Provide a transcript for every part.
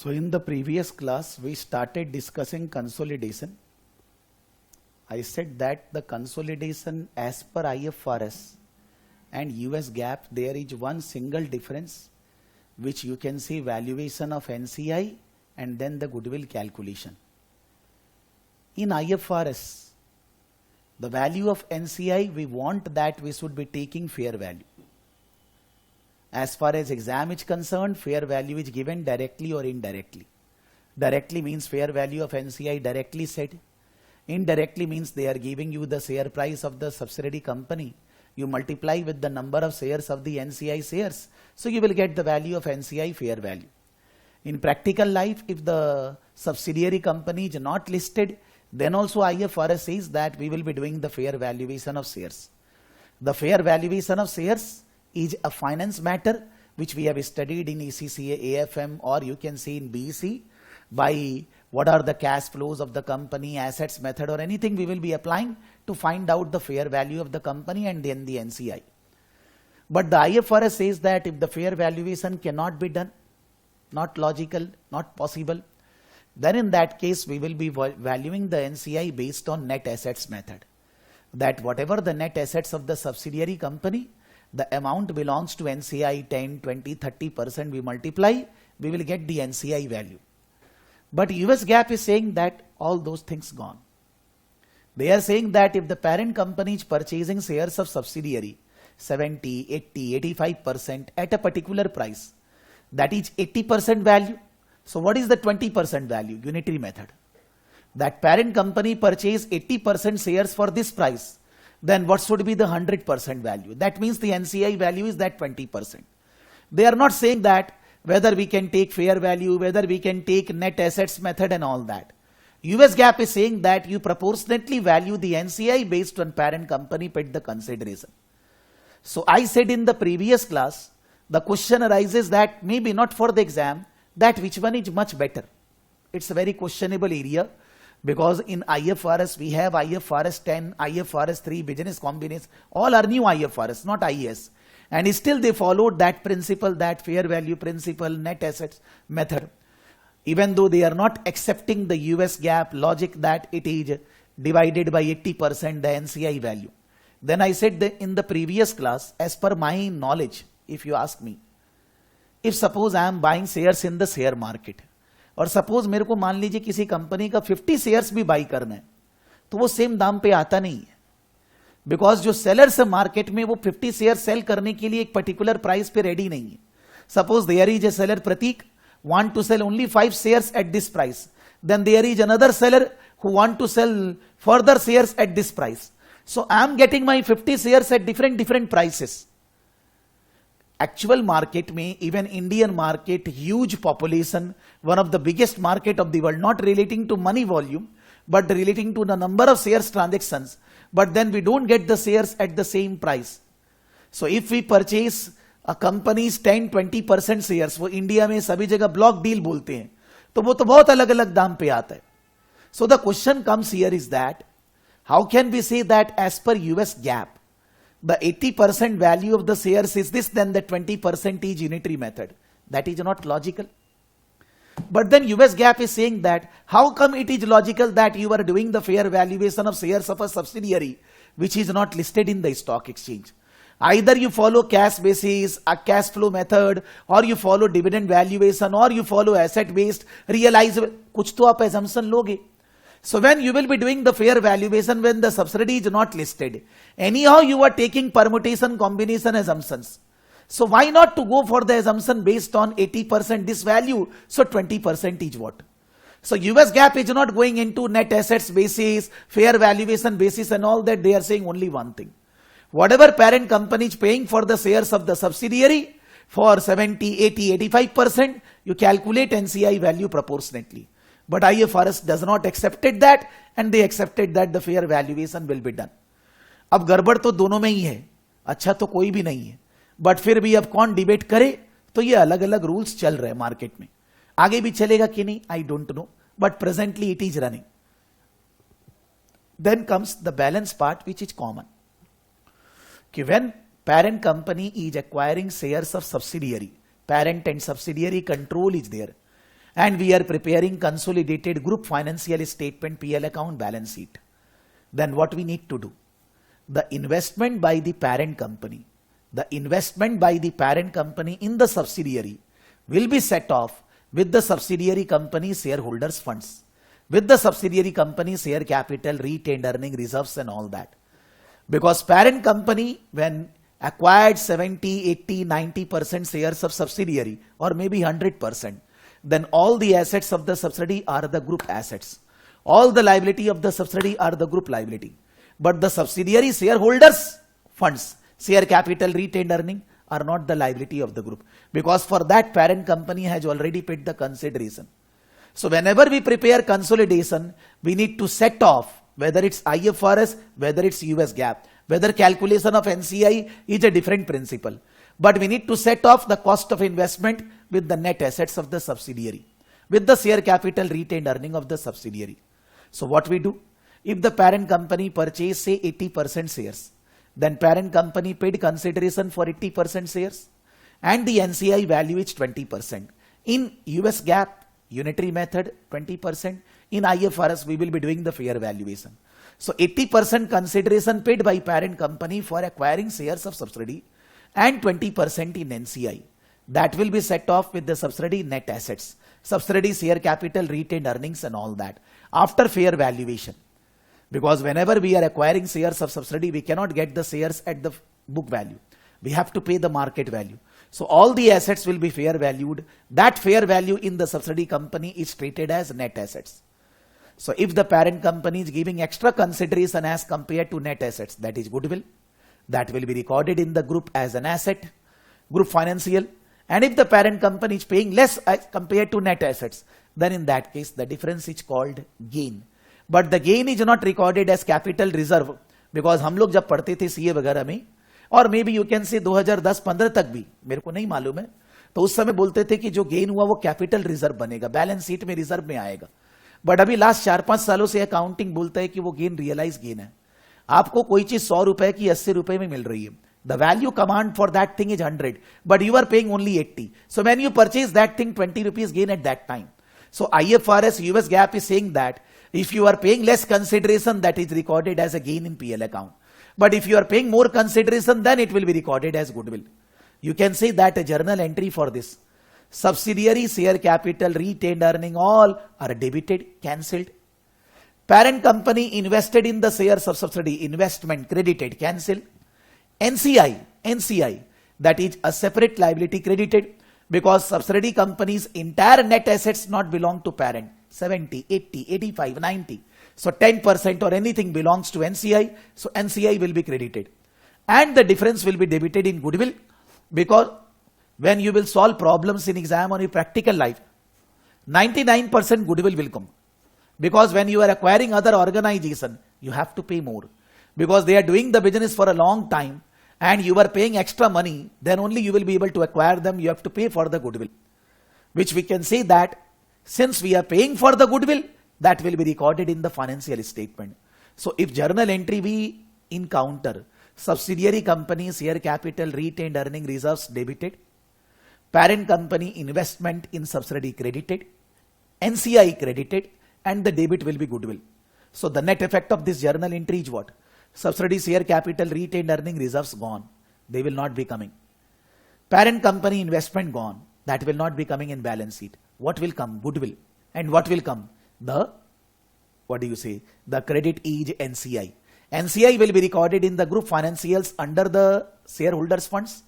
So in the previous class, we started discussing consolidation. I said that the consolidation as per IFRS and US GAAP, there is one single difference, which you can see valuation of NCI and then the goodwill calculation. In IFRS, the value of NCI, we want that we should be taking fair value. As far as exam is concerned, fair value is given directly or indirectly. Directly means fair value of NCI directly said. Indirectly means they are giving you the share price of the subsidiary company. You multiply with the number of shares of the NCI shares. So you will get the value of NCI fair value. In practical life, if the subsidiary company is not listed, then also IFRS says that we will be doing the fair valuation of shares. The fair valuation of shares is a finance matter which we have studied in ECCA, AFM, or you can see in BEC by what are the cash flows of the company, assets method, or anything we will be applying to find out the fair value of the company and then the NCI. But the IFRS says that if the fair valuation cannot be done, not logical, not possible, then in that case we will be valuing the NCI based on net assets method. That whatever the net assets of the subsidiary company, the amount belongs to NCI 10, 20, 30% we multiply, we will get the NCI value. But US GAAP is saying that all those things gone. They are saying that if the parent company is purchasing shares of subsidiary 70, 80, 85% at a particular price, that is 80% value. So what is the 20% value? Unitary method. That parent company purchased 80% shares for this price. Then what should be the 100% value? That means the NCI value is that 20%. They are not saying that whether we can take fair value, whether we can take net assets method and all that. US GAAP is saying that you proportionately value the NCI based on parent company paid the consideration. So I said in the previous class, the question arises that maybe not for the exam, that which one is much better. It's a very questionable area. Because in IFRS, we have IFRS 10, IFRS 3, business combination, all are new IFRS, not IAS. And still they followed that principle, that fair value principle, net assets method. Even though they are not accepting the US GAAP logic that it is divided by 80% the NCI value. Then I said that in the previous class, as per my knowledge, if you ask me, if suppose I am buying shares in the share market, और suppose मेरे को मान लीजिए किसी company का 50 shares भी by करना है, तो वो सेम दाम पे आता नहीं है. बिकॉज जो सेलर्स है मार्केट में वो 50 शेयर सेल करने के लिए एक पर्टिकुलर प्राइस पे रेडी नहीं है. Suppose there is a seller Prateek want to sell only 5 shares at this price, then there is another seller who want to sell further shares at this price. So I am getting my 50 shares at different prices. Actual market में, even Indian market, huge population, one of the biggest market of the world, not relating to money volume, but relating to the number of shares transactions. But then we don't get the shares at the same price. So if we purchase a company's 10-20% shares, वो India में सभी जगह block deal बोलते हैं, तो वो तो बहुत अलग अलग दाम पे आता है. So the question comes here is that, how can we say that as per US GAAP, the 80% value of the shares is this, then the 20% is unitary method? That is not logical. But then US GAAP is saying that, how come it is logical that you are doing the fair valuation of shares of a subsidiary which is not listed in the stock exchange? Either you follow cash basis, a cash flow method, or you follow dividend valuation, or you follow asset based realizable. कुछ तो आप assumption लोगे. So when you will be doing the fair valuation when the subsidiary is not listed, anyhow you are taking permutation combination assumptions. So why not to go for the assumption based on 80% this value, so 20% is what? So US GAAP is not going into net assets basis, fair valuation basis and all that. They are saying only one thing. Whatever parent company is paying for the shares of the subsidiary for 70, 80, 85%, you calculate NCI value proportionately. But IFRS does not accepted that, and they accepted that the fair valuation will be done. अब गड़बड़ तो दोनों में ही है, अच्छा तो कोई भी नहीं है. बट फिर भी अब कौन डिबेट करे, तो ये अलग अलग रूल्स चल रहे हैं मार्केट में. आगे भी चलेगा कि नहीं, I don't know, but presently it is running. Then comes the balance part which is common, कि when parent company is acquiring shares of subsidiary, parent and subsidiary control is there. and we are preparing consolidated group financial statement, PL account, balance sheet, then what we need to do? The investment by the parent company, in the subsidiary will be set off with the subsidiary company shareholders funds, with the subsidiary company share capital, retained earning, reserves and all that. Because parent company, when acquired 70, 80, 90% shares of subsidiary, or maybe 100%, then all the assets of the subsidiary are the group assets. All the liability of the subsidiary are the group liability. But the subsidiary shareholders funds, share capital, retained earning are not the liability of the group. Because for that parent company has already paid the consideration. So whenever we prepare consolidation, we need to set off whether it's IFRS, whether it's US GAAP, whether calculation of NCI is a different principle. But we need to set off the cost of investment with the net assets of the subsidiary, with the share capital, retained earning of the subsidiary. So what we do? If the parent company purchased say 80% shares, then parent company paid consideration for 80% shares and the NCI value is 20%. In US GAAP, unitary method 20%. In IFRS, we will be doing the fair valuation. So 80% consideration paid by parent company for acquiring shares of subsidiary and 20% in NCI. That will be set off with the subsidiary net assets, subsidiary share capital, retained earnings and all that after fair valuation. Because whenever we are acquiring shares of subsidiary, we cannot get the shares at the book value. We have to pay the market value. So all the assets will be fair valued. That fair value in the subsidiary company is treated as net assets. So if the parent company is giving extra consideration as compared to net assets, that is goodwill, that will be recorded in the group as an asset, group financial. And if the parent company is paying less as compared to net assets, then in that case the difference is called gain. But the gain is not recorded as capital reserve, because हम लोग जब पढ़ते थे CA वगैरह में, और may be you can say 2010-15 तक भी, मेरे को नहीं मालूम है, तो उस समय बोलते थे कि जो गेन हुआ वो कैपिटल रिजर्व बनेगा, बैलेंस शीट में रिजर्व में आएगा. बट अभी लास्ट 4-5 सालों से अकाउंटिंग बोलता है कि वो गेन रियलाइज गेन है. आपको कोई चीज 100 रुपए की 80 रुपए में मिल रही है, the value command for that thing is 100, but you are paying only 80. So when you purchase that thing, 20 rupees gain at that time. So IFRS US GAAP is saying that if you are paying less consideration, that is recorded as a gain in PL account. But if you are paying more consideration, then it will be recorded as goodwill. You can say that a journal entry for this. Subsidiary share capital, retained earning, all are debited, cancelled. Parent company invested in the shares of subsidiary, investment credited, cancelled. NCI, that is a separate liability, credited, because subsidiary company's entire net assets not belong to parent. 70, 80, 85, 90. So 10% or anything belongs to NCI. So NCI will be credited. And the difference will be debited in goodwill, because when you will solve problems in exam or in practical life, 99% goodwill will come. Because when you are acquiring other organization, you have to pay more. Because they are doing the business for a long time and you are paying extra money, then only you will be able to acquire them. You have to pay for the goodwill. Which we can say that since we are paying for the goodwill, that will be recorded in the financial statement. So if journal entry we encounter subsidiary company share capital, retained earning, reserves debited, parent company investment in subsidiary credited, NCI credited, and the debit will be goodwill. So the net effect of this journal entry is what? Subsidiary share capital, retained earning, reserves gone. They will not be coming. Parent company investment gone. That will not be coming in balance sheet. What will come? Goodwill. And what will come? The credit is NCI. NCI will be recorded in the group financials under the shareholders funds.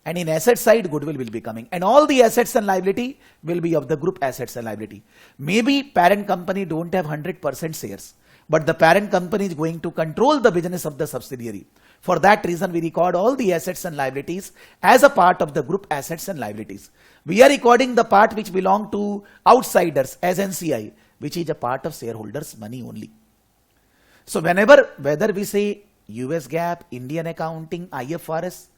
And in asset side, goodwill will be coming. And all the assets and liability will be of the group assets and liability. Maybe parent company don't have 100% shares, but the parent company is going to control the business of the subsidiary. For that reason, we record all the assets and liabilities as a part of the group assets and liabilities. We are recording the part which belong to outsiders as NCI, which is a part of shareholders' money only. So whether we say US GAAP, Indian accounting, IFRS,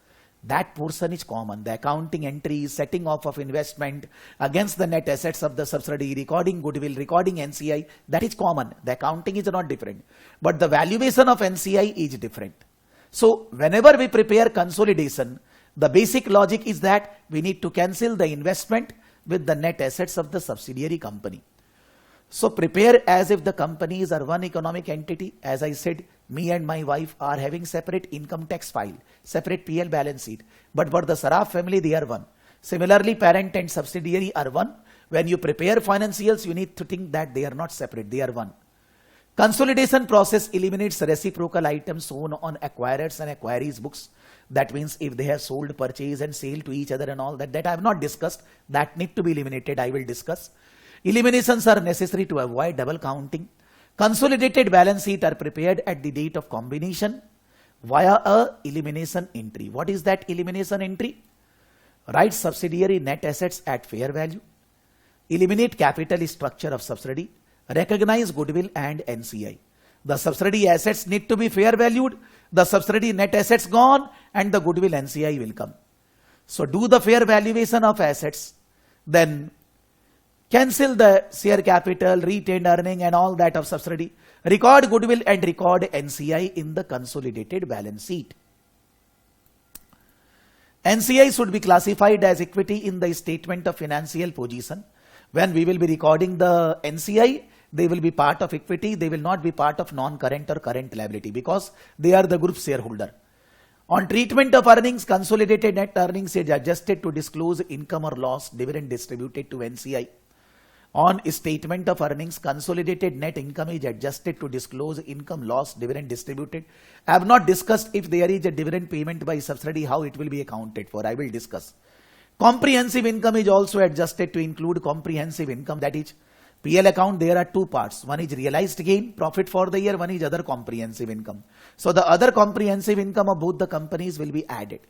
that portion is common. The accounting entries, setting off of investment against the net assets of the subsidiary, recording goodwill, recording NCI, that is common. The accounting is not different. But the valuation of NCI is different. So whenever we prepare consolidation, the basic logic is that we need to cancel the investment with the net assets of the subsidiary company. So prepare as if the companies are one economic entity. As I said, me and my wife are having separate income tax file, separate PL balance sheet. But for the Saraf family, they are one. Similarly, parent and subsidiary are one. When you prepare financials, you need to think that they are not separate, they are one. Consolidation process eliminates reciprocal items shown on acquirers and acquirees books. That means if they have sold, purchase and sale to each other and all that I have not discussed, that need to be eliminated, I will discuss. Eliminations are necessary to avoid double counting. Consolidated balance sheet are prepared at the date of combination via a elimination entry. What is that elimination entry? Write subsidiary net assets at fair value. Eliminate capital structure of subsidiary. Recognize goodwill and NCI. The subsidiary assets need to be fair valued. The subsidiary net assets gone and the goodwill NCI will come. So do the fair valuation of assets. Then cancel the share capital, retained earning and all that of subsidiary. Record goodwill and record NCI in the consolidated balance sheet. NCI should be classified as equity in the statement of financial position. When we will be recording the NCI, they will be part of equity. They will not be part of non-current or current liability because they are the group shareholder. On treatment of earnings, consolidated net earnings is adjusted to disclose income or loss, dividend distributed to NCI. On statement of earnings, consolidated net income is adjusted to disclose income, loss, dividend distributed. I have not discussed if there is a dividend payment by subsidiary, how it will be accounted for. I will discuss. Comprehensive income is also adjusted to include comprehensive income, that is PL account. There are two parts. One is realized gain, profit for the year. One is other comprehensive income. So the other comprehensive income of both the companies will be added.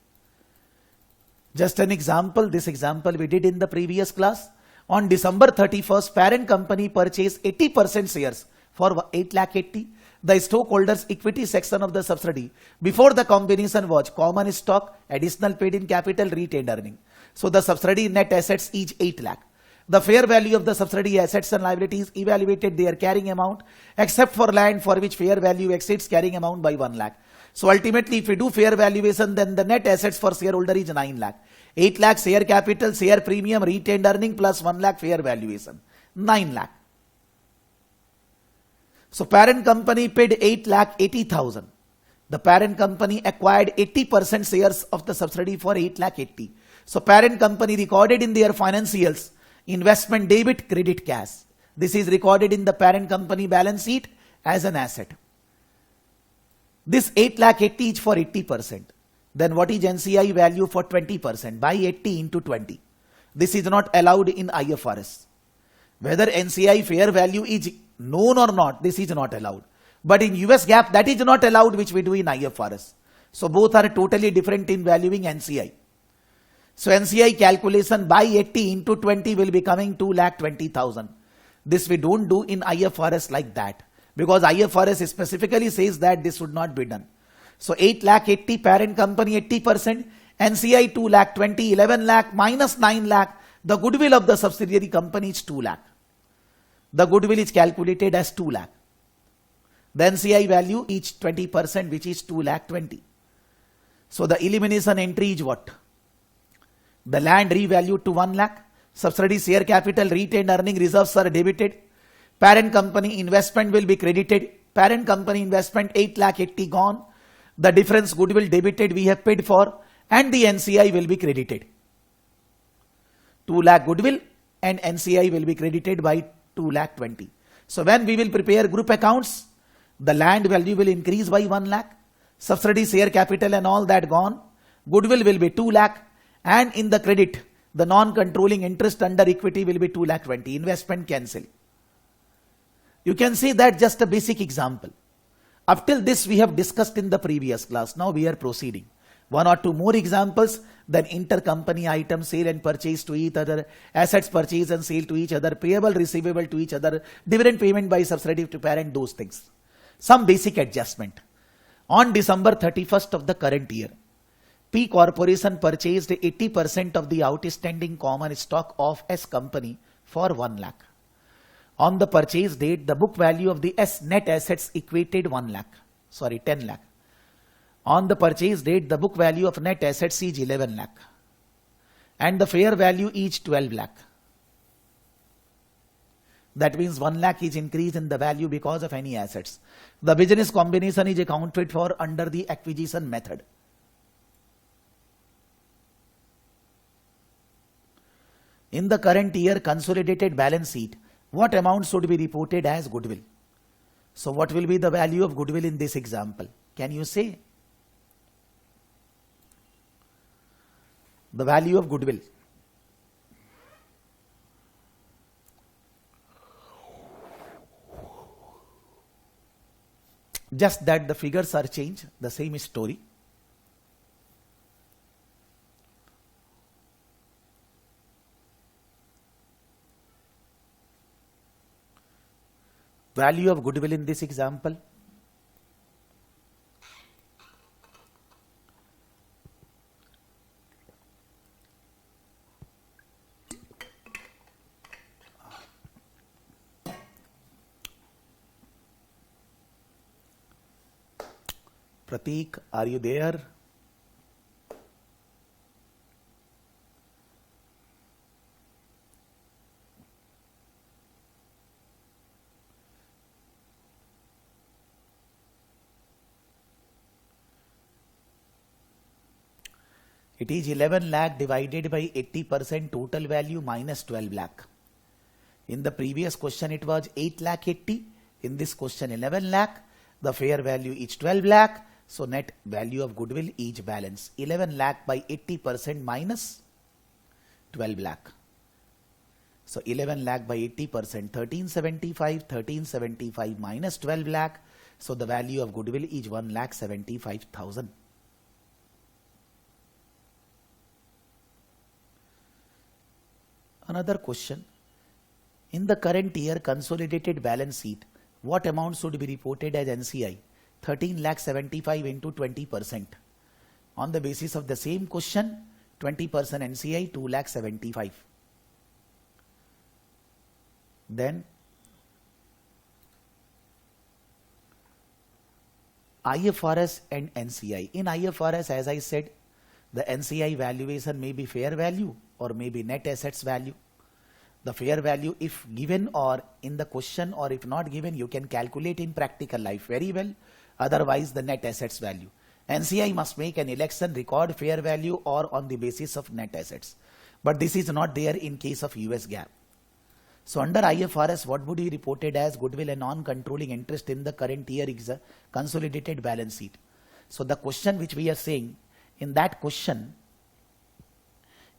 Just an example. This example we did in the previous class. On December 31st, parent company purchased 80% shares for 8,80,000. The stockholders equity section of the subsidiary before the combination was common stock, additional paid in capital, retained earning. So the subsidiary net assets is 8 lakh. The fair value of the subsidiary assets and liabilities evaluated their carrying amount except for land for which fair value exceeds carrying amount by 1 lakh. So ultimately if we do fair valuation, then the net assets for shareholder is 9 lakh. 8 lakh share capital, share premium, retained earning plus 1 lakh fair valuation. 9 lakh. So parent company paid 8,80,000. The parent company acquired 80% shares of the subsidiary for 8,80,000. So parent company recorded in their financials investment debit, credit, cash. This is recorded in the parent company balance sheet as an asset. This 8,80,000 is for 80%. Then what is NCI value for 20%? By 80 into 20. This is not allowed in IFRS. Whether NCI fair value is known or not, this is not allowed. But in US GAAP, that is not allowed, which we do in IFRS. So both are totally different in valuing NCI. So NCI calculation by 80 into 20 will be coming 2,20,000. This we don't do in IFRS like that, because IFRS specifically says that this should not be done. So 8,80,000 parent company 80%, NCI 2,20,000, 11 lakh minus 9 lakh. The goodwill of the subsidiary company is 2 lakh. The goodwill is calculated as 2 lakh. The NCI value is 20%, which is 2,20,000. So the elimination entry is what? The land revalued to 1 lakh. Subsidiary share capital, retained earning, reserves are debited. Parent company investment will be credited. Parent company investment 8,80,000 gone. The difference goodwill debited we have paid for, and the NCI will be credited. 2 lakh goodwill and NCI will be credited by 2,20,000. So when we will prepare group accounts, the land value will increase by 1 lakh. Subsidiary share capital and all that gone. Goodwill will be 2 lakh. And in the credit, the non-controlling interest under equity will be 2,20,000. Investment cancel. You can see that just a basic example. Up till this we have discussed in the previous class. Now we are proceeding. 1 or 2 more examples, then intercompany items, sale and purchase to each other, assets purchase and sale to each other, payable, receivable to each other, dividend payment by subsidiary to parent, those things. Some basic adjustment. On December 31st of the current year, P Corporation purchased 80% of the outstanding common stock of S company for 1 lakh. On the purchase date, the book value of the S net assets equated 10 lakh. On the purchase date, the book value of net assets is 11 lakh. And the fair value is 12 lakh. That means 1 lakh is increased in the value because of any assets. The business combination is accounted for under the acquisition method. In the current year consolidated balance sheet, what amount should be reported as goodwill? So what will be the value of goodwill in this example? Can you say? The value of goodwill. Just that the figures are changed, the same story. Value of goodwill in this example. Prateek, are you there? It is 11 lakh divided by 80% total value minus 12 lakh. In the previous question it was 8 lakh 80. In this question 11 lakh. The fair value is 12 lakh. So net value of goodwill is balance. 11 lakh by 80% minus 12 lakh. So 11 lakh by 80%, 1375, 1375 minus 12 lakh. So the value of goodwill is 1,75,000. Another question. In the current year consolidated balance sheet, what amount should be reported as NCI? 13,75,000 into 20%. On the basis of the same question, 20% NCI 2,75,000. Then IFRS and NCI. In IFRS, as I said, the NCI valuation may be fair value or may be net assets value. The fair value, if given or in the question, or if not given, you can calculate in practical life very well. Otherwise, the net assets value. NCI must make an election record fair value or on the basis of net assets. But this is not there in case of US GAAP. So under IFRS, what would be reported as goodwill and non-controlling interest in the current year is a consolidated balance sheet. So the question which we are saying, in that question,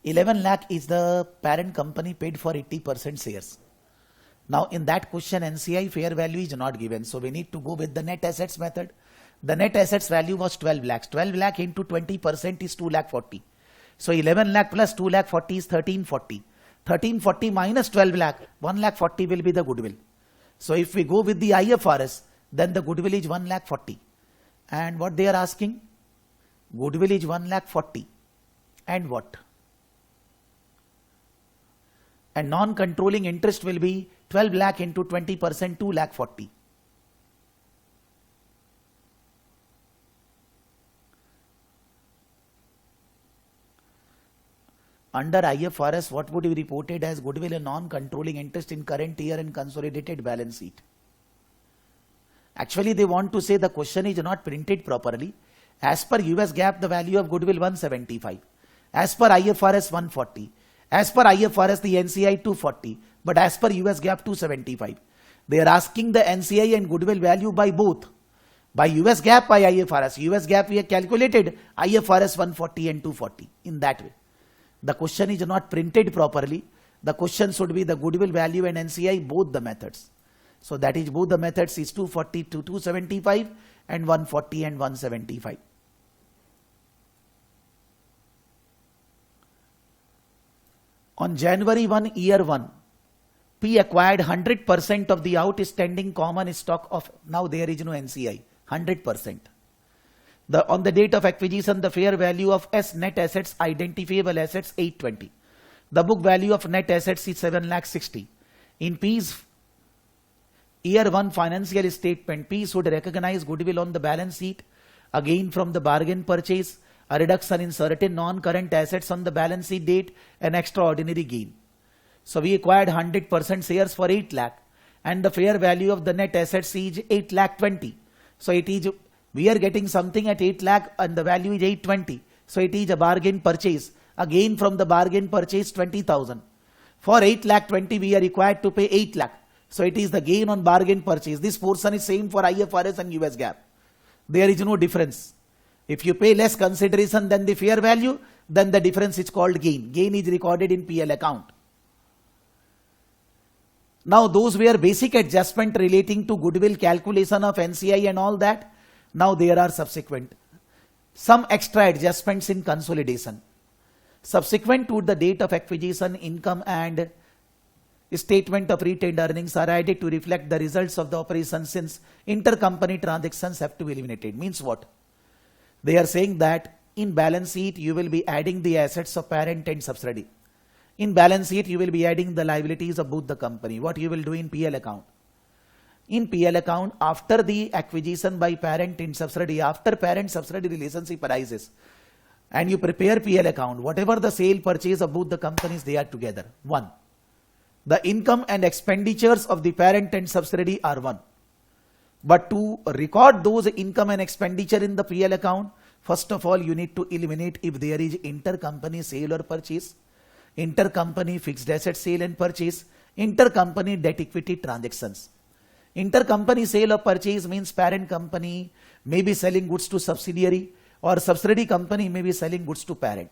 11 lakh is the parent company paid for 80% shares. Now in that question NCI fair value is not given. So we need to go with the net assets method. The net assets value was 12 lakhs. 12 lakh into 20% is 2,40,000. So 11 lakh plus 2,40,000 is 1340. 1340 minus 12 lakh, 1,40,000 will be the goodwill. So if we go with the IFRS, then the goodwill is 1,40,000. And what they are asking? Goodwill is 1,40,000. And what? And non-controlling interest will be 12 lakh into 20%, 2,40,000. Under IFRS, what would be reported as goodwill and non-controlling interest in current year and consolidated balance sheet? Actually, they want to say the question is not printed properly. As per US GAAP, the value of goodwill 175. As per IFRS 140. As per IFRS, the NCI 240. But as per US GAAP 275. They are asking the NCI and goodwill value by both. By US GAAP, by IFRS. US GAAP we have calculated IFRS 140 and 240 in that way. The question is not printed properly. The question should be the goodwill value and NCI, both the methods. So that is both the methods is 240 to 275 and 140 and 175. On January 1, year 1, P acquired 100% of the outstanding common stock of, now there is no NCI, 100%. On the date of acquisition, the fair value of S net assets, identifiable assets 820. The book value of net assets is 7,60,000. In P's year 1 financial statement, P should recognize goodwill on the balance sheet, a gain from the bargain purchase, a reduction in certain non-current assets on the balance sheet date, an extraordinary gain. So we acquired 100% shares for 8 lakh. and the fair value of the net assets is 8 lakh 20. So it is, we are getting something at 8 lakh and the value is 820. So it is a bargain purchase. A gain from the bargain purchase 20,000. For 8 lakh 20 we are required to pay 8 lakh. So it is the gain on bargain purchase. This portion is same for IFRS and US GAAP. There is no difference. If you pay less consideration than the fair value, then the difference is called gain. Gain is recorded in PL account. Now those were basic adjustment relating to goodwill calculation of NCI and all that. Now there are subsequent. Some extra adjustments in consolidation. Subsequent to the date of acquisition, income and statement of retained earnings are added to reflect the results of the operation, since intercompany transactions have to be eliminated. Means what? They are saying that in balance sheet you will be adding the assets of parent and subsidiary. In balance sheet you will be adding the liabilities of both the company. What you will do in PL account? In PL account, after the acquisition by parent and subsidiary, after parent subsidiary relationship arises, and you prepare PL account, whatever the sale purchase of both the companies, they are together. One. The income and expenditures of the parent and subsidiary are one. But to record those income and expenditure in the PL account, first of all, you need to eliminate if there is intercompany sale or purchase, intercompany fixed asset sale and purchase, intercompany debt equity transactions. Intercompany sale or purchase means parent company may be selling goods to subsidiary or subsidiary company may be selling goods to parent.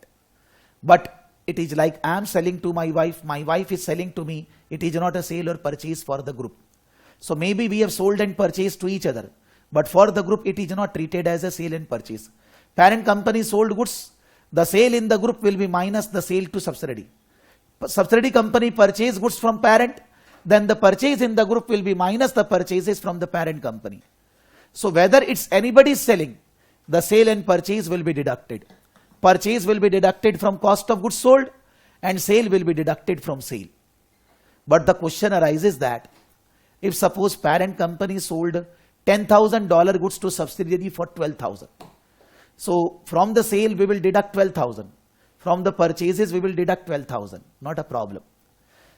But it is like I am selling to my wife is selling to me. It is not a sale or purchase for the group. So maybe we have sold and purchased to each other, but for the group it is not treated as a sale and purchase. Parent company sold goods, the sale in the group will be minus the sale to subsidiary. Subsidiary company purchased goods from parent, then the purchase in the group will be minus the purchases from the parent company. So whether it's anybody selling, the sale and purchase will be deducted. Purchase will be deducted from cost of goods sold and sale will be deducted from sale. But the question arises that if suppose parent company sold $10,000 goods to subsidiary for 12,000. So from the sale we will deduct 12,000. From the purchases we will deduct 12,000. Not a problem.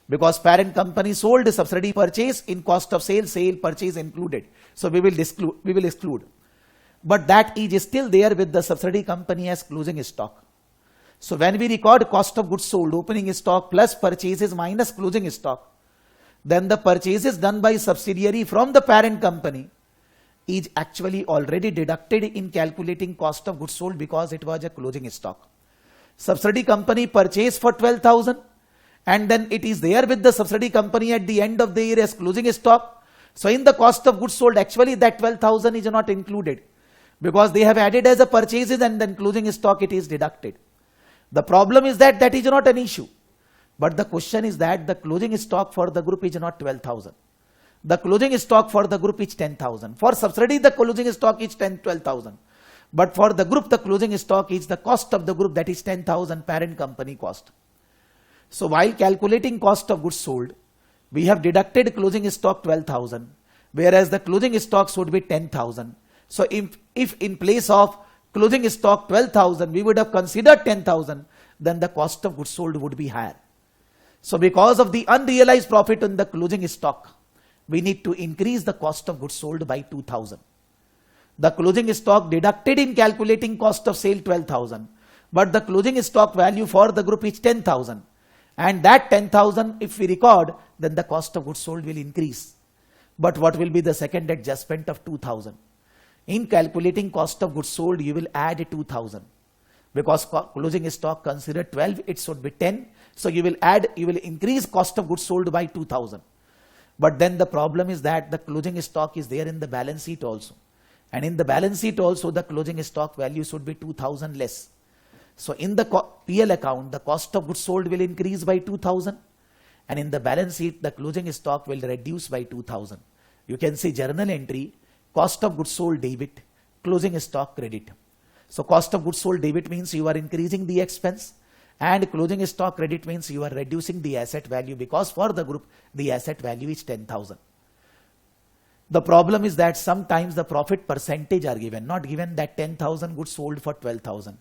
Because parent company sold, subsidiary purchase, in cost of sale, sale purchase included. So we will exclude. But that is still there with the subsidiary company as closing stock. So when we record cost of goods sold, opening stock plus purchases minus closing stock, then the purchases done by subsidiary from the parent company is actually already deducted in calculating cost of goods sold because it was a closing stock. Subsidiary company purchased for 12,000 and then it is there with the subsidiary company at the end of the year as closing stock. So in the cost of goods sold, actually that 12,000 is not included, because they have added as a purchases and then closing stock it is deducted. The problem is that is not an issue. But the question is that the closing stock for the group is not 12,000. The closing stock for the group is 10,000. For subsidiary the closing stock is 12,000. But for the group the closing stock is the cost of the group, that is 10,000 parent company cost. So while calculating cost of goods sold, we have deducted closing stock 12,000, whereas the closing stock should be 10,000. So if in place of closing stock 12,000, we would have considered 10,000, then the cost of goods sold would be higher. So because of the unrealized profit on the closing stock, we need to increase the cost of goods sold by 2,000. The closing stock deducted in calculating cost of sale 12,000, but the closing stock value for the group is 10,000. And that 10,000 if we record, then the cost of goods sold will increase. But what will be the second adjustment of 2,000? In calculating cost of goods sold, you will add 2,000. Because closing stock considered 12, it should be 10. So you will increase cost of goods sold by 2,000. But then the problem is that the closing stock is there in the balance sheet also. And in the balance sheet also, the closing stock value should be 2,000 less. So in the PL account, the cost of goods sold will increase by 2,000. And in the balance sheet, the closing stock will reduce by 2,000. You can see journal entry, cost of goods sold debit, closing stock credit. So cost of goods sold debit means you are increasing the expense, and closing stock credit means you are reducing the asset value, because for the group, the asset value is 10,000. The problem is that sometimes the profit percentage are given, not given that 10,000 goods sold for 12,000.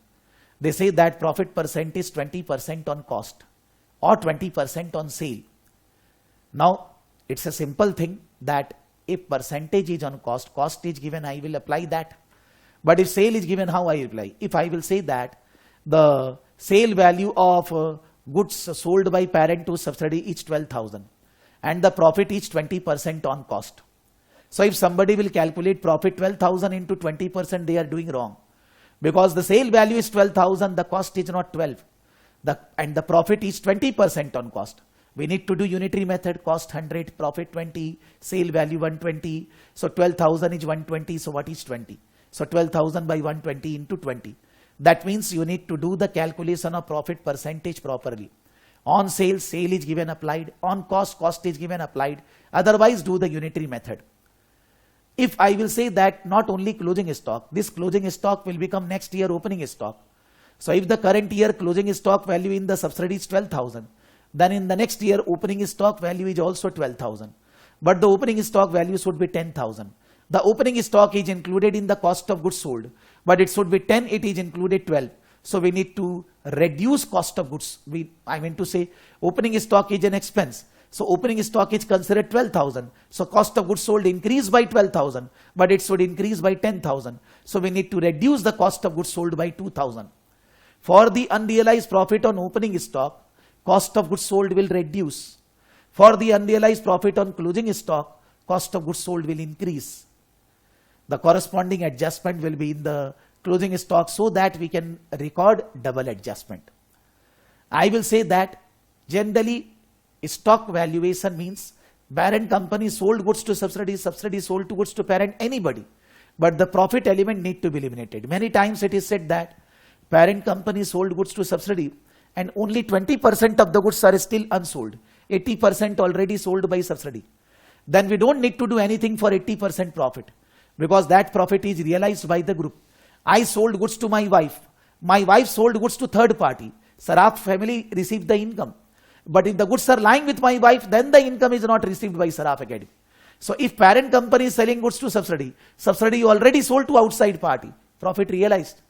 They say that profit percent is 20% on cost or 20% on sale. Now, It's a simple thing that if percentage is on cost, cost is given, I will apply that. But if sale is given, how I apply? If I will say that the sale value of goods sold by parent to subsidiary is 12,000 and the profit is 20% on cost. So if somebody will calculate profit 12,000 into 20%, they are doing wrong. Because the sale value is 12,000, the cost is not 12. And the profit is 20% on cost. We need to do unitary method, cost 100, profit 20, sale value 120. So 12,000 is 120, so what is 20? So 12,000 by 120 into 20. That means you need to do the calculation of profit percentage properly. On sale, sale is given applied. On cost, cost is given applied. Otherwise, do the unitary method. If I will say that not only closing stock, this closing stock will become next year opening stock. So if the current year closing stock value in the subsidy is 12,000, then in the next year opening stock value is also 12,000. But the opening stock value should be 10,000. The opening stock is included in the cost of goods sold, but it should be 10, it is included 12. So we need to reduce cost of goods. I mean to say opening stock is an expense. So opening stock is considered 12,000. So cost of goods sold increased by 12,000, but it should increase by 10,000. So we need to reduce the cost of goods sold by 2,000. For the unrealized profit on opening stock, cost of goods sold will reduce. For the unrealized profit on closing stock, cost of goods sold will increase. The corresponding adjustment will be in the closing stock so that we can record double adjustment. I will say that generally stock valuation means parent company sold goods to subsidiary, subsidiary sold to goods to parent, anybody. But the profit element need to be eliminated. Many times it is said that parent company sold goods to subsidiary and only 20% of the goods are still unsold. 80% already sold by subsidiary. Then we don't need to do anything for 80% profit because that profit is realized by the group. I sold goods to my wife. My wife sold goods to third party. Saraf family received the income. But if the goods are lying with my wife, then the income is not received by Saraf Academy. So if parent company is selling goods to subsidiary, subsidiary already sold to outside party, profit realized.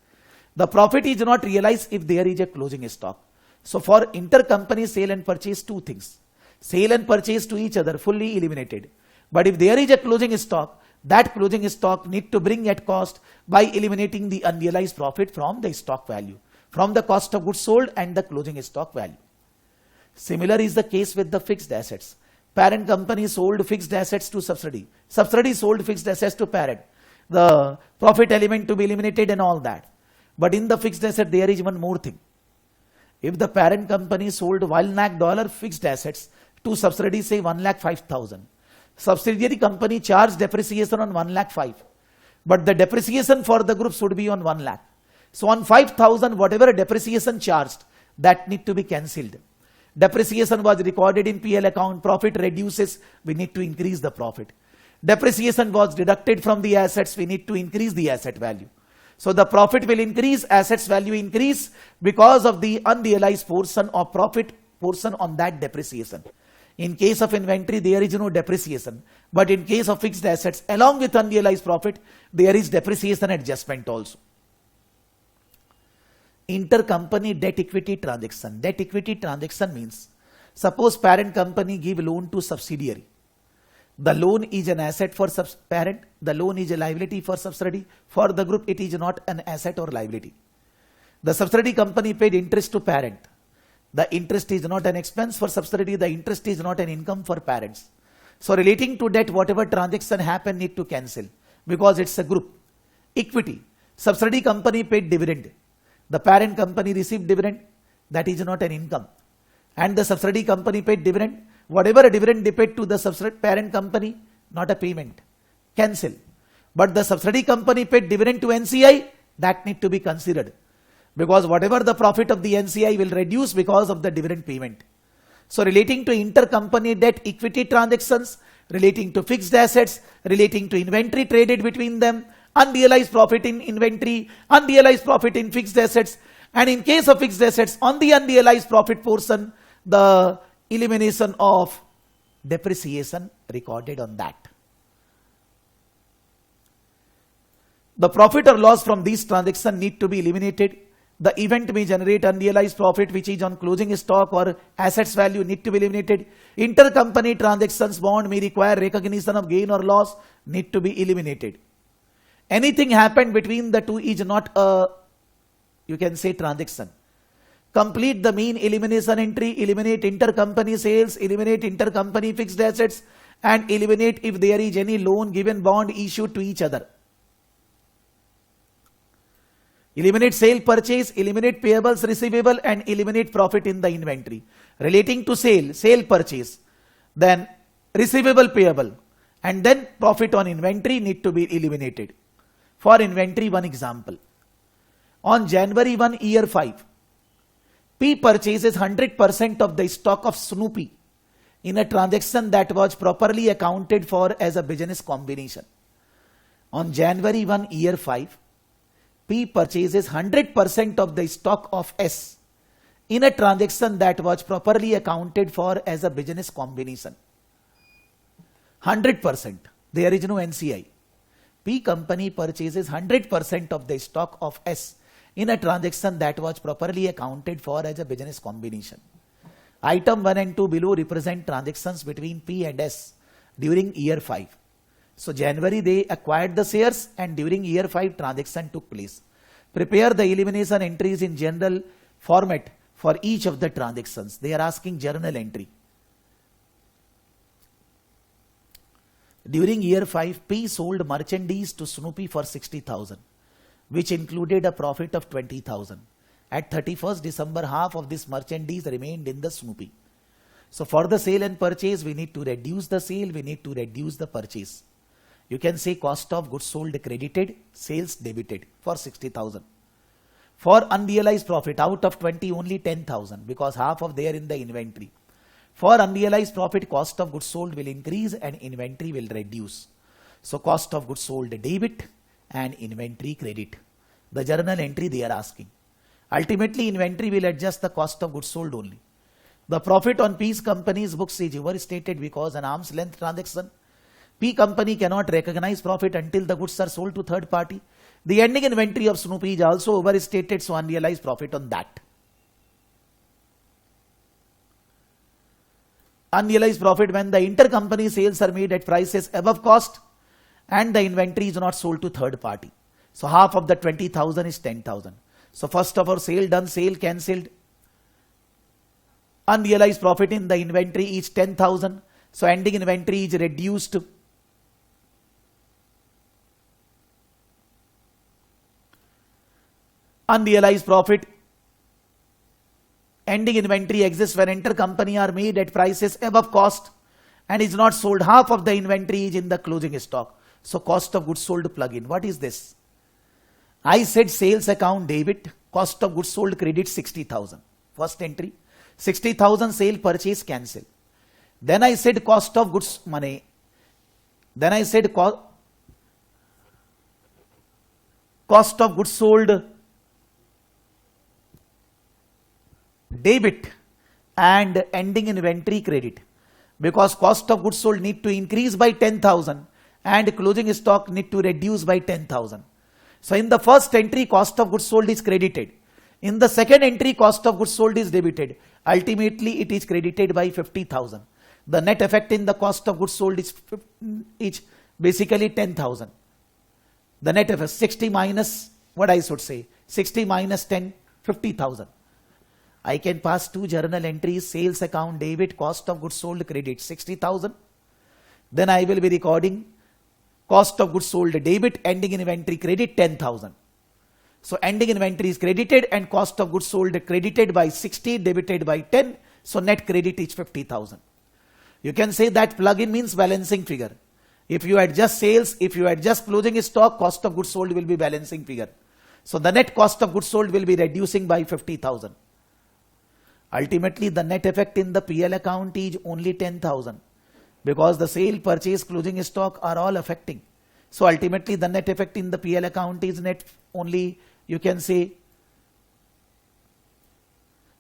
The profit is not realized if there is a closing stock. So for intercompany sale and purchase, two things. Sale and purchase to each other fully eliminated. But if there is a closing stock, that closing stock need to bring at cost by eliminating the unrealized profit from the stock value, from the cost of goods sold and the closing stock value. Similar is the case with the fixed assets. Parent company sold fixed assets to subsidiary. Subsidiary sold fixed assets to parent. The profit element to be eliminated and all that. But in the fixed asset, there is one more thing. If the parent company sold $1 lakh fixed assets to subsidiary, say 1,05,000. Subsidiary company charged depreciation on 1,05,000. But the depreciation for the group should be on 1 lakh. So on 5,000, whatever depreciation charged, that need to be cancelled. Depreciation was recorded in PL account, profit reduces, we need to increase the profit. Depreciation was deducted from the assets, we need to increase the asset value. So the profit will increase, assets value increase because of the unrealized portion or profit portion on that depreciation. In case of inventory, there is no depreciation. But in case of fixed assets, along with unrealized profit, there is depreciation adjustment also. Intercompany debt equity transaction. Debt equity transaction means, suppose parent company give loan to subsidiary. The loan is an asset for parent, the loan is a liability for subsidiary. For the group, it is not an asset or liability. The subsidiary company paid interest to parent. The interest is not an expense for subsidiary, the interest is not an income for parents. So relating to debt, whatever transaction happen need to cancel because it's a group. Equity. Subsidiary company paid dividend. The parent company received dividend, that is not an income. And the subsidiary company paid dividend. Whatever dividend they paid to the subsidiary parent company, not a payment. Cancel. But the subsidiary company paid dividend to NCI, that need to be considered. Because whatever the profit of the NCI will reduce because of the dividend payment. So relating to intercompany debt equity transactions, relating to fixed assets, relating to inventory traded between them, unrealized profit in inventory, unrealized profit in fixed assets, and in case of fixed assets, on the unrealized profit portion, the elimination of depreciation recorded on that. The profit or loss from these transactions need to be eliminated The event may generate unrealized profit which is on closing stock or assets value need to be eliminated. Intercompany transactions bond may require recognition of gain or loss need to be eliminated. Anything happened between the two is not a, you can say, transaction. Complete the mean elimination entry, eliminate intercompany sales, eliminate intercompany fixed assets, and eliminate if there is any loan given bond issued to each other. Eliminate sale purchase, eliminate payables receivable, and eliminate profit in the inventory. Relating to sale purchase, then receivable payable, and then profit on inventory need to be eliminated. For inventory, one example. On January 1, year 5, P purchases 100% of the stock of Snoopy in a transaction that was properly accounted for as a business combination. On January 1, year 5, P purchases 100% of the stock of S in a transaction that was properly accounted for as a business combination. 100%. There is no NCI. P company purchases 100% of the stock of S in a transaction that was properly accounted for as a business combination. Item 1 and 2 below represent transactions between P and S during year 5. So January they acquired the shares and during year 5 transaction took place. Prepare the elimination entries in general format for each of the transactions. They are asking journal entry. During year 5, P sold merchandise to Snoopy for 60,000, which included a profit of 20,000. At 31st December, half of this merchandise remained in the Snoopy. So for the sale and purchase, we need to reduce the sale, we need to reduce the purchase. You can say cost of goods sold credited, sales debited for 60,000. For unrealized profit, out of 20, only 10,000 because half of there in the inventory. For unrealized profit, cost of goods sold will increase and inventory will reduce. So cost of goods sold debit and inventory credit. The journal entry they are asking. Ultimately, inventory will adjust the cost of goods sold only. The profit on P's company's books is overstated because an arm's length transaction. P company cannot recognize profit until the goods are sold to third party. The ending inventory of Snoopy is also overstated, so unrealized profit on that. Unrealized profit when the intercompany sales are made at prices above cost and the inventory is not sold to third party. So half of the 20,000 is 10,000. So first of all, sale done, sale cancelled. Unrealized profit in the inventory is 10,000. So ending inventory is reduced. Unrealized profit, ending inventory exists when intercompany are made at prices above cost and is not sold. Half of the inventory is in the closing stock. So cost of goods sold plug in. What is this? I said sales account debit, cost of goods sold credit 60,000. First entry, 60,000 sale purchase cancel. Then I said cost of goods money. Then I said cost of goods sold debit and ending inventory credit, because cost of goods sold need to increase by 10,000 and closing stock need to reduce by 10,000. So in the first entry, cost of goods sold is credited. In the second entry, cost of goods sold is debited. Ultimately, it is credited by 50,000. The net effect in the cost of goods sold is basically 10,000. The net effect 60 minus, what I should say, 60 minus 10, 50,000. I can pass two journal entries, sales account debit, cost of goods sold credit 60,000. Then I will be recording cost of goods sold debit, ending inventory credit 10,000. So ending inventory is credited and cost of goods sold credited by 60, debited by 10. So net credit is 50,000. You can say that plug-in means balancing figure. If you adjust sales, if you adjust closing stock, cost of goods sold will be balancing figure. So the net cost of goods sold will be reducing by 50,000. Ultimately, the net effect in the PL account is only 10,000 because the sale, purchase, closing stock are all affecting. So ultimately, the net effect in the PL account is net only, you can say,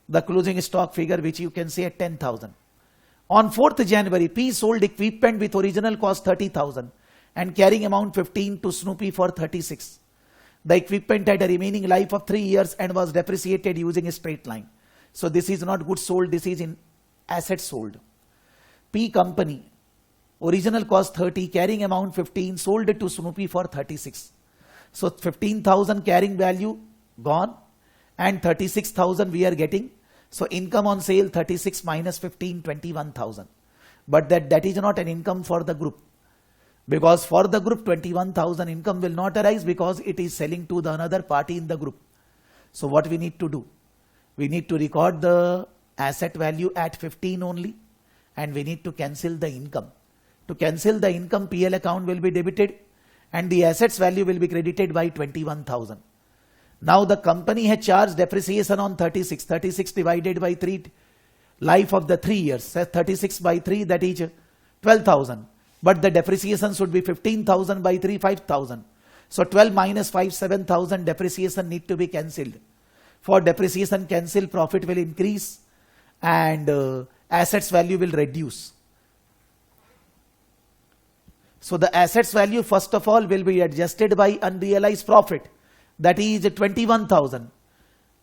the closing stock figure, which you can say at 10,000. On 4th January, P sold equipment with original cost 30,000 and carrying amount 15 to Snoopy for 36. The equipment had a remaining life of 3 years and was depreciated using a straight line. So this is not goods sold, this is in assets sold. P company, original cost 30, carrying amount 15, sold it to Snoopy for 36. So 15,000 carrying value gone and 36,000 we are getting. So income on sale 36 minus 15, 21,000. But that is not an income for the group. Because for the group 21,000 income will not arise because it is selling to the another party in the group. So what we need to do? We need to record the asset value at 15 only and we need to cancel the income. To cancel the income, PL account will be debited and the assets value will be credited by 21,000. Now the company has charged depreciation on 36. 36 divided by 3, life of the 3 years. 36 by 3, that is 12,000. But the depreciation should be 15,000 by 3, 5,000. So 12 minus 5, 7,000 depreciation need to be cancelled. For depreciation cancel, profit will increase and assets value will reduce. So the assets value first of all will be adjusted by unrealized profit, that is 21,000,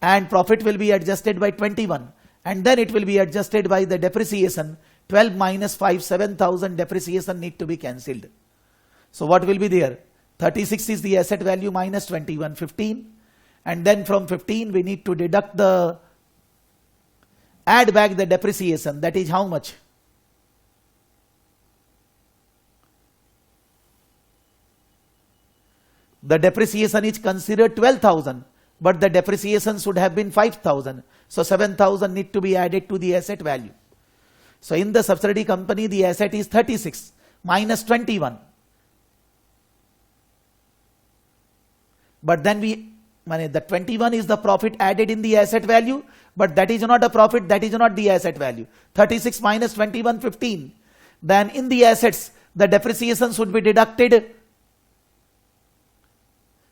and profit will be adjusted by 21, and then it will be adjusted by the depreciation. 12 minus 5, 7,000 depreciation need to be cancelled. So what will be there? 36 is the asset value minus 21, 15, and then from 15 we need to deduct the, add back the depreciation, that is how much? The depreciation is considered 12,000, but the depreciation should have been 5,000. So 7,000 need to be added to the asset value. So in the subsidiary company, the asset is 36 minus 21. But then the 21 is the profit added in the asset value, but that is not a profit, that is not the asset value. 36 minus 21, 15. Then in the assets, the depreciation should be deducted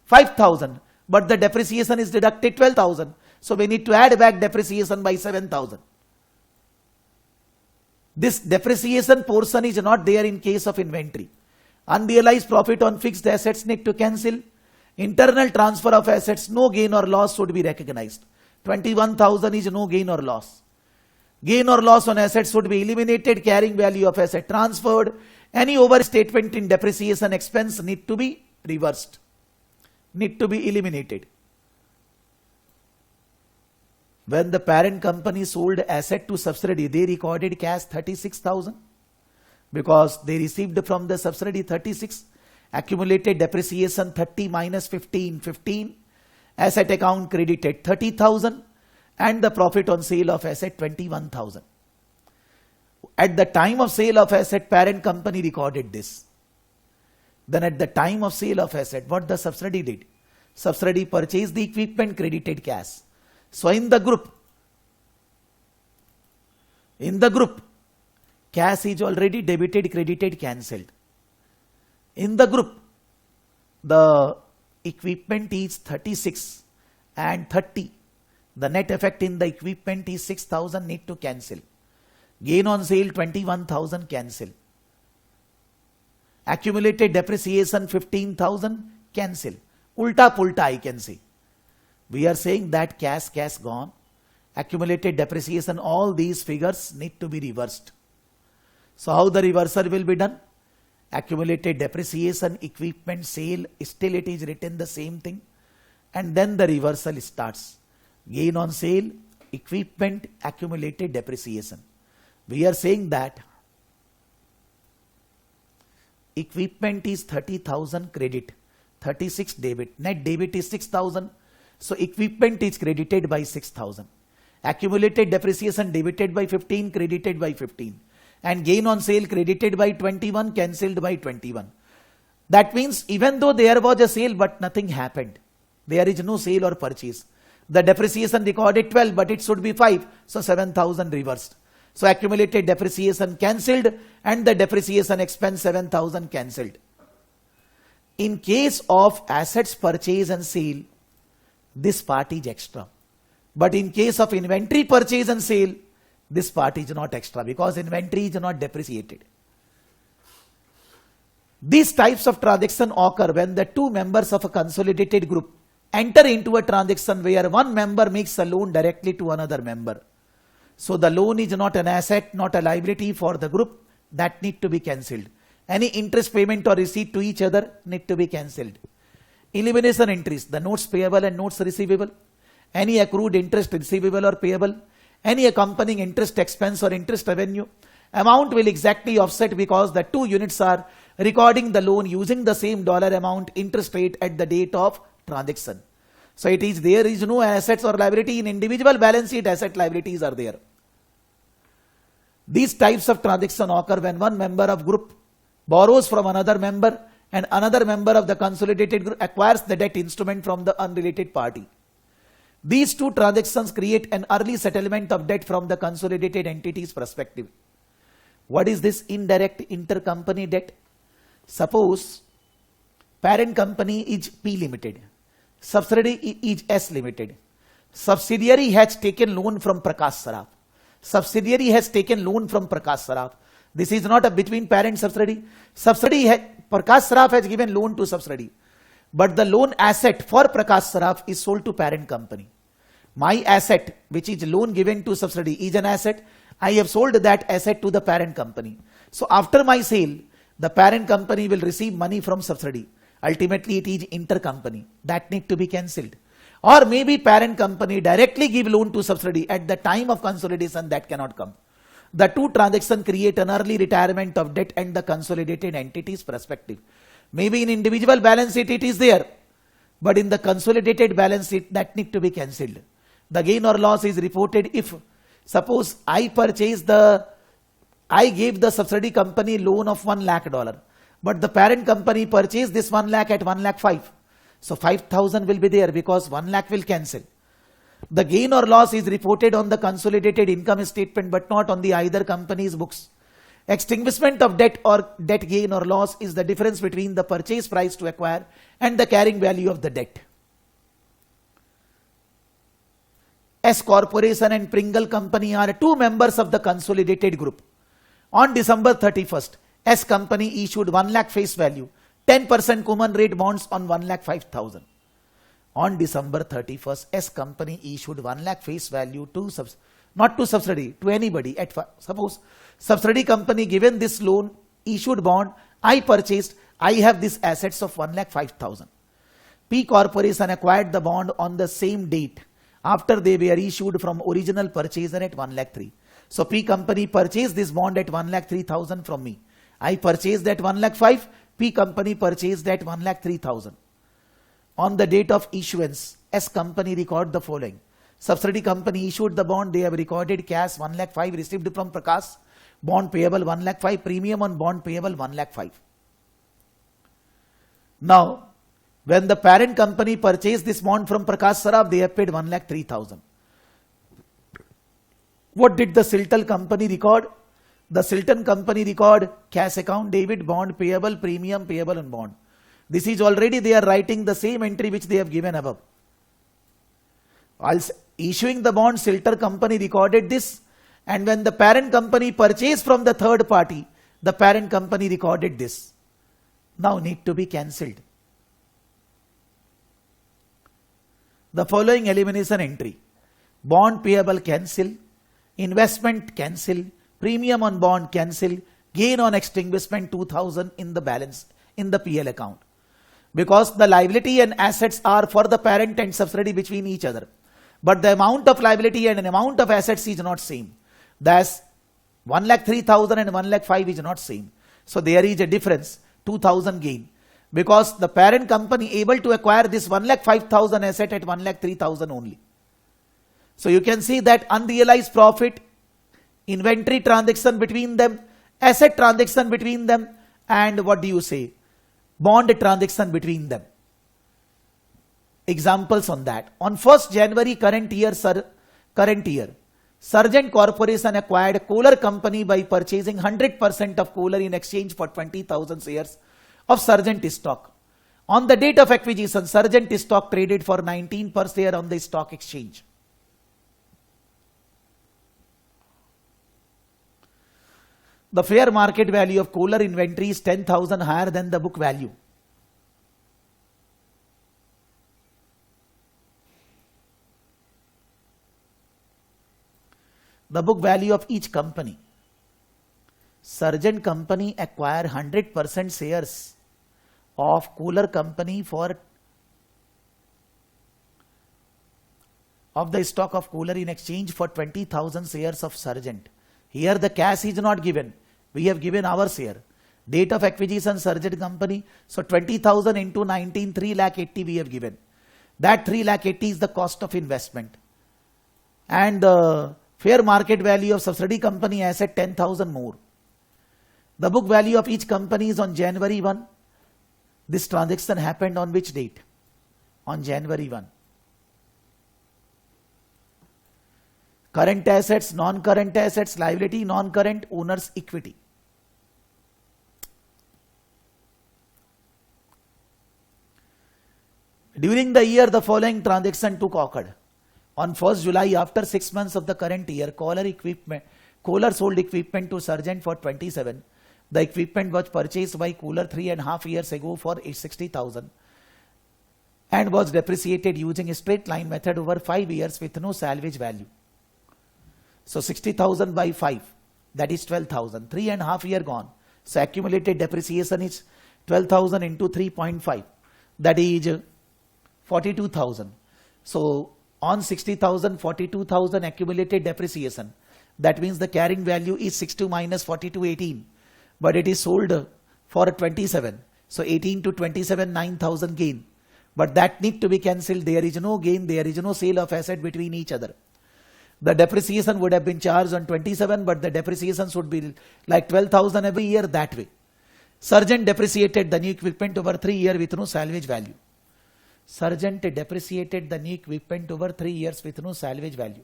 5,000, but the depreciation is deducted 12,000. So we need to add back depreciation by 7,000. This depreciation portion is not there in case of inventory. Unrealized profit on fixed assets need to cancel. Internal transfer of assets, no gain or loss should be recognized. 21,000 is no gain or loss. Gain or loss on assets should be eliminated. Carrying value of asset transferred. Any overstatement in depreciation expense need to be reversed. Need to be eliminated. When the parent company sold asset to subsidiary, they recorded cash 36,000 because they received from the subsidiary 36. Accumulated depreciation 30 minus 15, 15. Asset account credited 30,000 and the profit on sale of asset 21,000. At the time of sale of asset, parent company recorded this. Then at the time of sale of asset, what the subsidiary did? Subsidiary purchased the equipment, credited cash. So in the group, cash is already debited, credited, cancelled. In the group, the equipment is 36 and 30. The net effect in the equipment is 6,000, need to cancel. Gain on sale 21,000, cancel. Accumulated depreciation 15,000, cancel. Ulta pulta I can say. We are saying that cash gone. Accumulated depreciation, all these figures need to be reversed. So how the reversal will be done? Accumulated depreciation, equipment sale, still it is written the same thing. And then the reversal starts. Gain on sale, equipment, accumulated depreciation. We are saying that equipment is 30,000 credit, 36 debit, net debit is 6,000. So equipment is credited by 6,000. Accumulated depreciation debited by 15, credited by 15. And gain on sale credited by 21, cancelled by 21. That means even though there was a sale but nothing happened. There is no sale or purchase. The depreciation recorded 12 but it should be 5. So 7,000 reversed. So accumulated depreciation cancelled and the depreciation expense 7,000 cancelled. In case of assets purchase and sale, this part is extra. But in case of inventory purchase and sale, this part is not extra because inventory is not depreciated. These types of transactions occur when the two members of a consolidated group enter into a transaction where one member makes a loan directly to another member. So the loan is not an asset, not a liability for the group, that need to be cancelled. Any interest payment or receipt to each other need to be cancelled. Elimination entries, the notes payable and notes receivable, any accrued interest receivable or payable, any accompanying interest expense or interest revenue, amount will exactly offset because the two units are recording the loan using the same dollar amount interest rate at the date of transaction. So there is no assets or liability in individual balance sheet, asset liabilities are there. These types of transactions occur when one member of group borrows from another member and another member of the consolidated group acquires the debt instrument from the unrelated party. These two transactions create an early settlement of debt from the consolidated entity's perspective. What is this indirect intercompany debt? Suppose parent company is P Limited, subsidiary is S Limited. Subsidiary has taken loan from Prakash Saraf. Subsidiary has taken loan from Prakash Saraf. This is not a between parent subsidiary. Prakash Saraf has given loan to subsidiary. But the loan asset for Prakash Saraf is sold to parent company. My asset, which is loan given to subsidiary, is an asset. I have sold that asset to the parent company. So after my sale, the parent company will receive money from subsidiary. Ultimately, it is intercompany. That need to be cancelled. Or maybe parent company directly give loan to subsidiary at the time of consolidation, that cannot come. The two transactions create an early retirement of debt and the consolidated entity's perspective. Maybe in individual balance sheet it is there, but in the consolidated balance sheet that need to be cancelled. The gain or loss is reported if, suppose I gave the subsidiary company loan of $1 lakh, but the parent company purchased this 1 lakh at 1 lakh 5. So 5,000 will be there because 1 lakh will cancel. The gain or loss is reported on the consolidated income statement but not on the either company's books. Extinguishment of debt or debt gain or loss is the difference between the purchase price to acquire and the carrying value of the debt. S Corporation and Pringle Company are two members of the consolidated group. On December 31st, S Company issued 1 lakh face value, 10% common rate bonds on 1 lakh 5,000. On December 31st, S Company issued 1 lakh face value to not to subsidiary, to anybody. Suppose subsidiary company given this loan, issued bond, I purchased, I have these assets of 1 lakh 5,000. P Corporation acquired the bond on the same date after they were issued from original purchaser at 1 lakh 3. So P Company purchased this bond at 1 lakh 3,000 from me. I purchased at 1 lakh 5, P Company purchased at 1 lakh 3,000. On the date of issuance, S Company record the following. Subsidiary company issued the bond, they have recorded cash 1 lakh 5 received from Prakash, bond payable 1 lakh 5, premium on bond payable 1 lakh 5. Now, when the parent company purchased this bond from Prakash Saraf, they have paid 1 lakh 3,000. What did the Siltal company record? The Silton company record cash account, debit, bond payable, premium payable on bond. This is already they are writing the same entry which they have given above. While issuing the bond, Silter company recorded this, and when the parent company purchased from the third party, the parent company recorded this. Now need to be cancelled. The following elimination entry: bond payable cancel, investment cancel, premium on bond cancel, gain on extinguishment 2,000 in the balance in the PL account. Because the liability and assets are for the parent and subsidiary between each other. But the amount of liability and an amount of assets is not same. Thus, 1 lakh 3,000 and 1 lakh 5 is not same. So there is a difference, 2,000 gain. Because the parent company able to acquire this 1 lakh 5,000 asset at 1 lakh 3,000 only. So you can see that unrealized profit, inventory transaction between them, asset transaction between them, and what do you say? Bond transaction between them. Examples on that. On 1st January current year, Sargent Corporation acquired Kohler Company by purchasing 100% of Kohler in exchange for 20,000 shares of Sargent stock. On the date of acquisition, Sargent stock traded for 19 per share on the stock exchange. The fair market value of Kohler inventory is 10,000 higher than the book value. the book value of each company. Sargent company acquire 100% shares of Kohler company for of the stock of Kohler in exchange for 20,000 shares of Sargent. Here the cash is not given. We have given our share. Date of acquisition Sargent company. So 20,000 into 19, 3,80,000 we have given. That 3,80,000 is the cost of investment. And the fair market value of subsidiary company asset 10,000 more. The book value of each company is on January 1. This transaction happened on which date? On January 1. Current assets, non-current assets, liability, non-current, owner's equity. During the year, the following transaction took occurred. On 1st July, after 6 months of the current year, Kohler sold equipment to Sargent for 27. The equipment was purchased by Kohler 3.5 years ago for 60,000 and was depreciated using a straight line method over 5 years with no salvage value. So 60,000 by 5, that is 12,000. 3.5 years gone. So accumulated depreciation is 12,000 into 3.5, that is 42,000. So on 60,000, 42,000 accumulated depreciation. That means the carrying value is 62 minus 42, 18. But it is sold for 27. So 18 to 27, 9,000 gain. But that need to be cancelled. There is no gain. There is no sale of asset between each other. The depreciation would have been charged on 27, but the depreciation should be like 12,000 every year that way. Sargent depreciated the new equipment over 3 years with no salvage value. Sargent depreciated the new equipment over 3 years with no salvage value.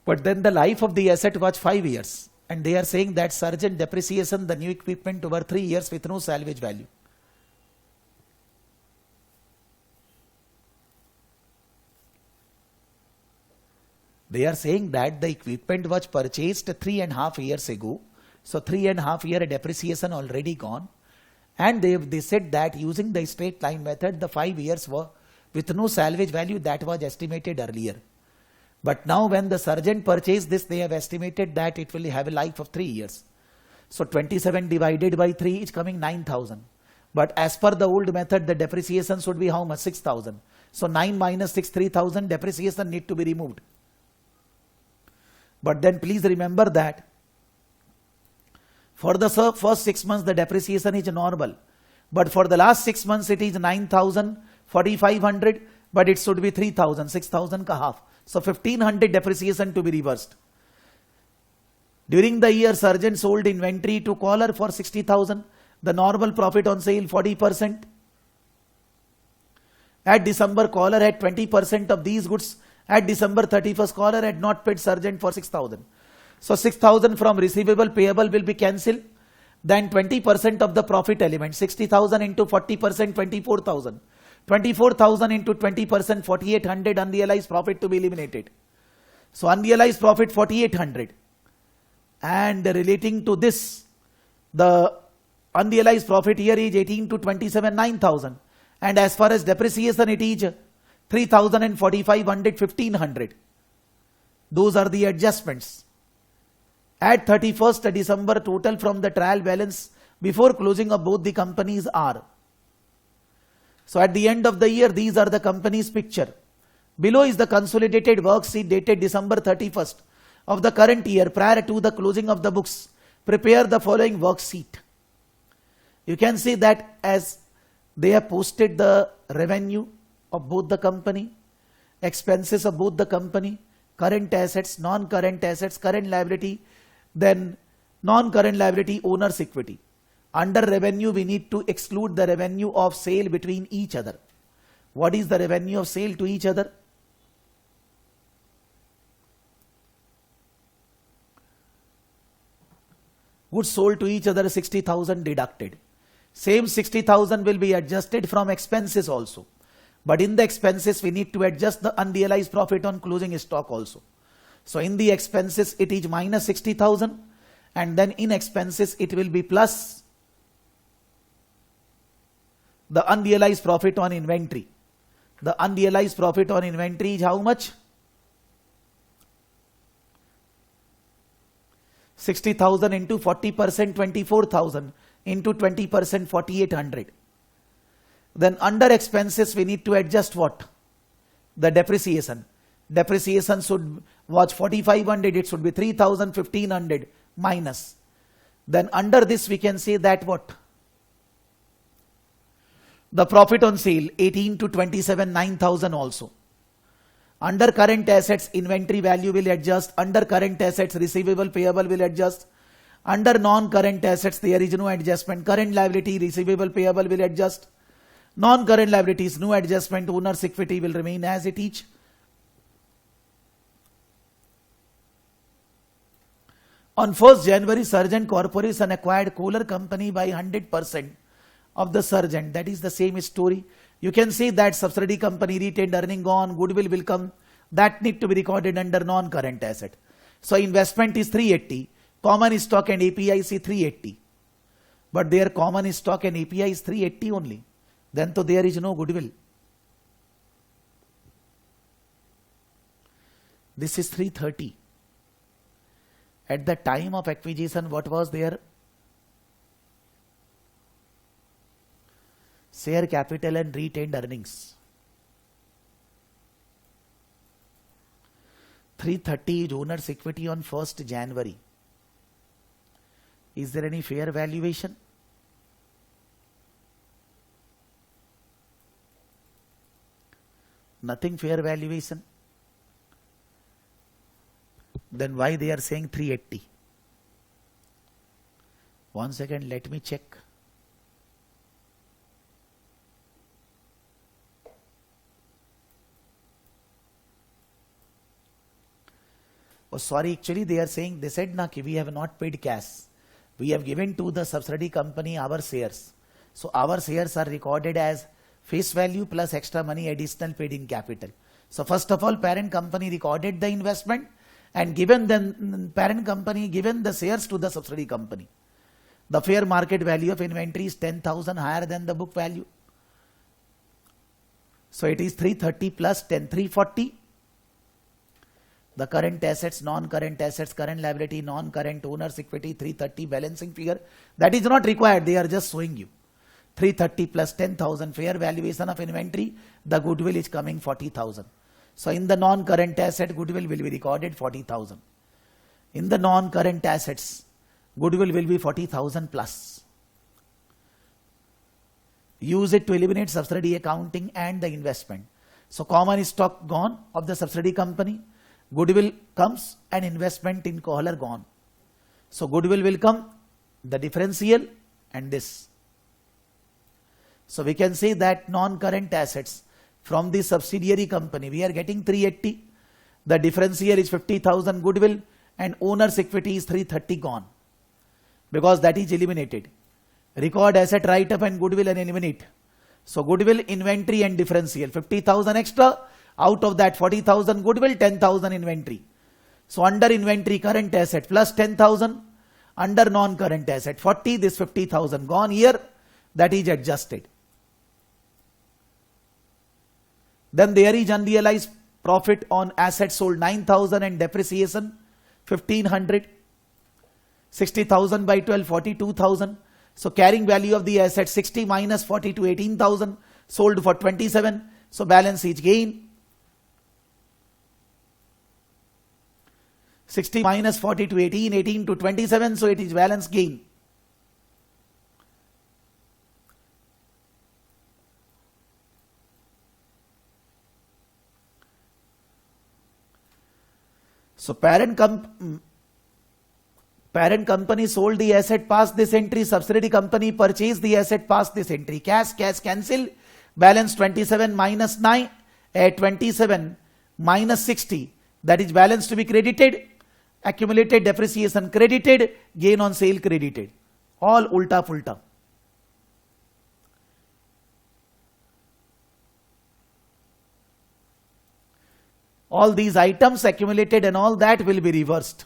But then the life of the asset was 5 years. And they are saying that Sargent depreciation the new equipment over 3 years with no salvage value. They are saying that the equipment was purchased 3.5 years ago. So 3.5 year depreciation already gone. And they said that using the straight line method, the 5 years were with no salvage value that was estimated earlier. But now when the Sargent purchased this, they have estimated that it will have a life of 3 years. So 27 divided by 3 is coming 9,000. But as per the old method, the depreciation should be how much? 6,000. So 9 minus 6, 3,000 depreciation need to be removed. But then please remember that for the first 6 months, the depreciation is normal. But for the last 6 months, it is 9,000, 4,500, but it should be 3,000, 6,000 ka half. So 1,500 depreciation to be reversed. During the year, Sargent sold inventory to Kohler for 60,000. The normal profit on sale 40%. At December, Kohler had 20% of these goods. At December 31st, Kohler had not paid Sargent for 6,000. So 6,000 from receivable payable will be cancelled. Then 20% of the profit element, 60,000 into 40%, 24,000. 24,000 into 20%, 4,800 unrealized profit to be eliminated. So unrealized profit 4,800. And relating to this, the unrealized profit here is 18 to 27, 9,000. And as far as depreciation, it is 3,000 and 4,500, 1,500. Those are the adjustments. At 31st December, total from the trial balance before closing of both the companies are. So at the end of the year, these are the company's picture. Below is the consolidated worksheet dated December 31st of the current year prior to the closing of the books. Prepare the following worksheet. You can see that as they have posted the revenue of both the company, expenses of both the company, current assets, non-current assets, current liability, then non-current liability, owner's equity. Under revenue, we need to exclude the revenue of sale between each other. What is the revenue of sale to each other? Goods sold to each other, 60,000 deducted. Same 60,000 will be adjusted from expenses also. But in the expenses, we need to adjust the unrealized profit on closing stock also. So in the expenses, it is minus 60,000. And then in expenses, it will be plus The unrealized profit on inventory. The unrealized profit on inventory is how much? 60,000 into 40%, 24,000 into 20%, 4,800. Then under expenses we need to adjust what? The depreciation. Depreciation should was 4,500, it should be 3,000, 1,500 minus. Then under this we can say that what? The profit on sale 18 to 27, 9,000 also. Under current assets, inventory value will adjust. Under current assets, receivable payable will adjust. Under non-current assets, there is no adjustment. Current liability, receivable payable will adjust. Non-current liabilities, no adjustment. Owner's equity will remain as it is. On 1st January, Sargent Corporation acquired Kohler Company by 100% of the Sargent. That is the same story. You can see that subsidiary company retained earning gone, goodwill will come. That need to be recorded under non-current asset. So investment is 380, common stock and API is 380. But their common stock and API is 380 only. Then so there is no goodwill. This is 330. At the time of acquisition, what was there? Share capital and retained earnings. 330 is owner's equity on 1st January. Is there any fair valuation? Nothing fair valuation. Then why they are saying 380? 1 second, let me check. Oh, sorry, actually they are saying, they said na, we have not paid cash. We have given to the subsidiary company our shares. So our shares are recorded as face value plus extra money additional paid in capital. So first of all, parent company recorded the investment and given them, parent company given the shares to the subsidiary company. The fair market value of inventory is 10,000 higher than the book value. So it is 330 plus 10, 340. The current assets, non-current assets, current liability, non-current, owner's equity, 330 balancing figure. That is not required. They are just showing you. 330 plus 10,000 fair valuation of inventory. The goodwill is coming 40,000. So in the non-current asset, goodwill will be recorded 40,000. In the non-current assets, goodwill will be 40,000 plus. Use it to eliminate subsidiary accounting and the investment. So common stock gone of the subsidiary company. Goodwill comes and investment in Kohler gone. So goodwill will come, the differential and this. So we can say that non-current assets from the subsidiary company, we are getting 380. The differential is 50,000 goodwill and owner's equity is 330 gone. Because that is eliminated. Record asset write-up and goodwill and eliminate. So goodwill, inventory and differential, 50,000 extra. Out of that 40,000 goodwill, 10,000 inventory. So under inventory current asset plus 10,000, under non-current asset 40, this 50,000 gone here, that is adjusted. Then there is unrealized profit on assets sold 9,000 and depreciation 1,500. 60,000 by 12, 42,000. So carrying value of the asset 60 minus 40 to 18,000, sold for 27. So balance is gain. 60 minus 40 to 18, 18 to 27, so it is balance gain. So parent company sold the asset past this entry, subsidiary company purchased the asset past this entry. Cash cancel, balance 27 minus 9, 27 minus 60, that is balance to be credited. Accumulated depreciation credited, gain on sale credited. All ulta pulta. All these items accumulated and all that will be reversed.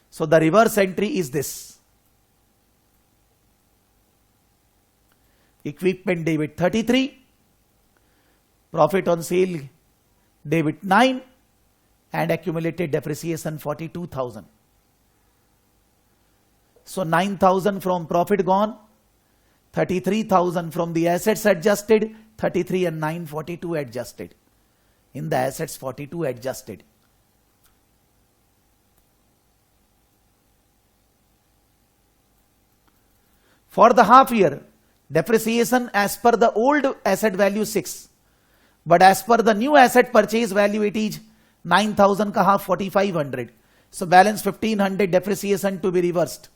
So the reverse entry is this. equipment debit 33, profit on sale debit 9, and accumulated depreciation 42,000. So 9,000 from profit gone, 33,000 from the assets adjusted, 33 and 9, 42 adjusted. In the assets, 42 adjusted. For the half year, depreciation as per the old asset value 6. But as per the new asset purchase value, it is 9,000 ka half 4,500. So balance 1,500 depreciation to be reversed.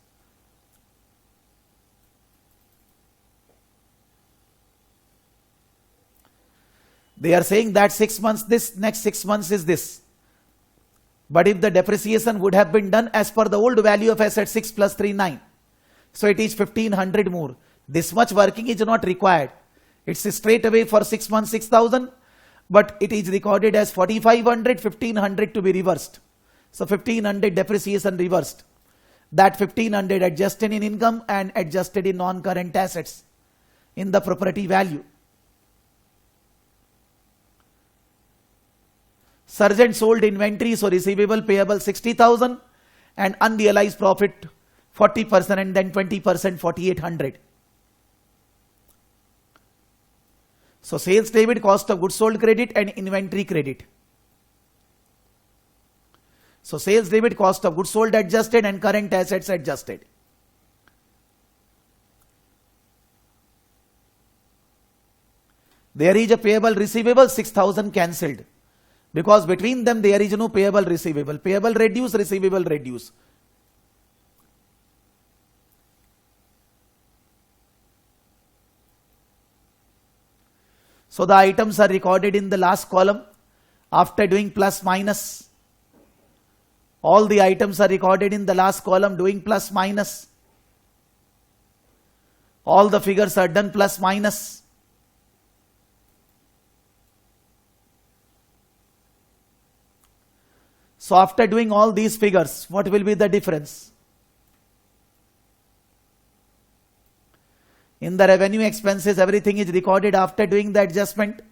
They are saying that 6 months this, next 6 months is this. But if the depreciation would have been done as per the old value of asset 6 plus 3, 9. So it is 1,500 more. This much working is not required. It's straight away for 6 months 6,000. But it is recorded as 4,500, 1,500 to be reversed. So 1,500 depreciation reversed. That 1,500 adjusted in income and adjusted in non-current assets in the property value. Surgeon sold inventory, so receivable payable 60,000 and unrealized profit 40% and then 20% 4,800. So sales debit, cost of goods sold credit and inventory credit. So sales debit, cost of goods sold adjusted and current assets adjusted. There is a payable receivable 6,000 cancelled. Because between them there is no payable receivable. Payable reduce, receivable reduce. So the items are recorded in the last column after doing plus minus. All the items are recorded in the last column doing plus minus. All the figures are done plus minus. So after doing all these figures, what will be the difference? In the revenue expenses, everything is recorded after doing the adjustment.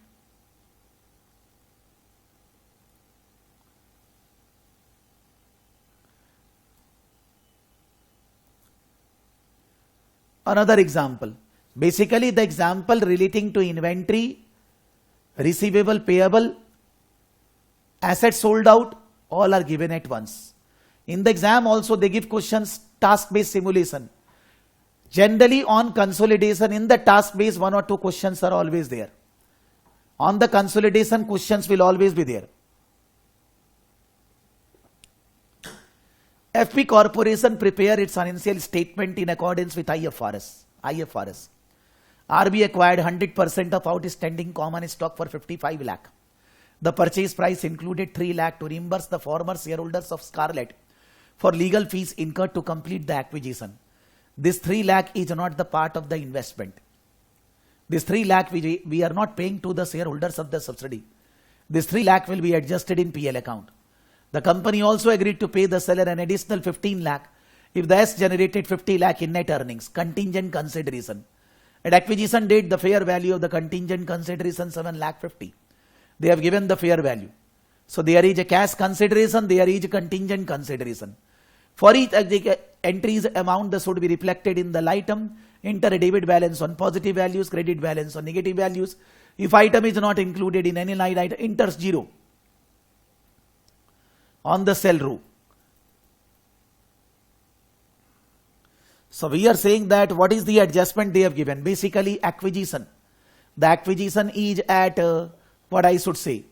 Another example. Basically, the example relating to inventory, receivable, payable, assets sold out, all are given at once. In the exam also they give questions task-based simulation. Generally on consolidation in the task-based 1 or 2 questions are always there. On the consolidation questions will always be there. FP Corporation prepare its financial statement in accordance with IFRS. RB acquired 100% of outstanding common stock for 55 lakh. The purchase price included 3 lakh to reimburse the former shareholders of Scarlett for legal fees incurred to complete the acquisition. This 3 lakh is not the part of the investment. This 3 lakh we are not paying to the shareholders of the subsidiary. This 3 lakh will be adjusted in PL account. The company also agreed to pay the seller an additional 15 lakh if the S generated 50 lakh in net earnings, contingent consideration. At acquisition date, the fair value of the contingent consideration 7 lakh 50. They have given the fair value. So there is a cash consideration, there is a contingent consideration. For each entries amount, this should be reflected in the item. Enter a debit balance on positive values, credit balance on negative values. If item is not included in any line item, enters 0 on the cell row. So we are saying that what is the adjustment they have given? Basically acquisition. The acquisition is at what I should say.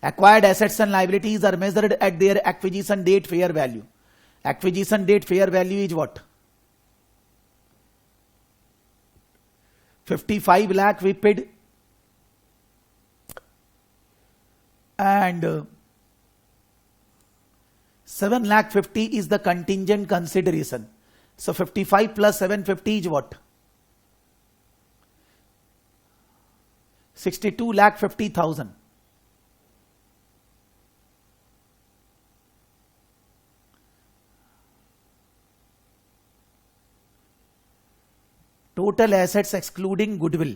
Acquired assets and liabilities are measured at their acquisition date fair value. Acquisition date fair value is what? 55 lakh we paid and 7 lakh 50 is the contingent consideration. So 55 plus 750 is what? 62 lakh 50,000. total assets excluding goodwill.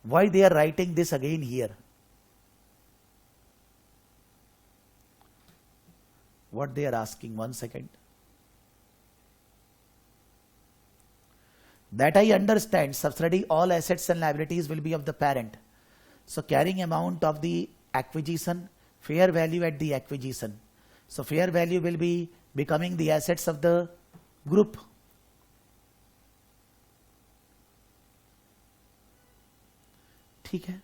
Why they are writing this again here? What they are asking, 1 second. That I understand, subsidiary all assets and liabilities will be of the parent. So carrying amount of the acquisition, fair value at the acquisition. So fair value will be becoming the assets of the group. ठीक है?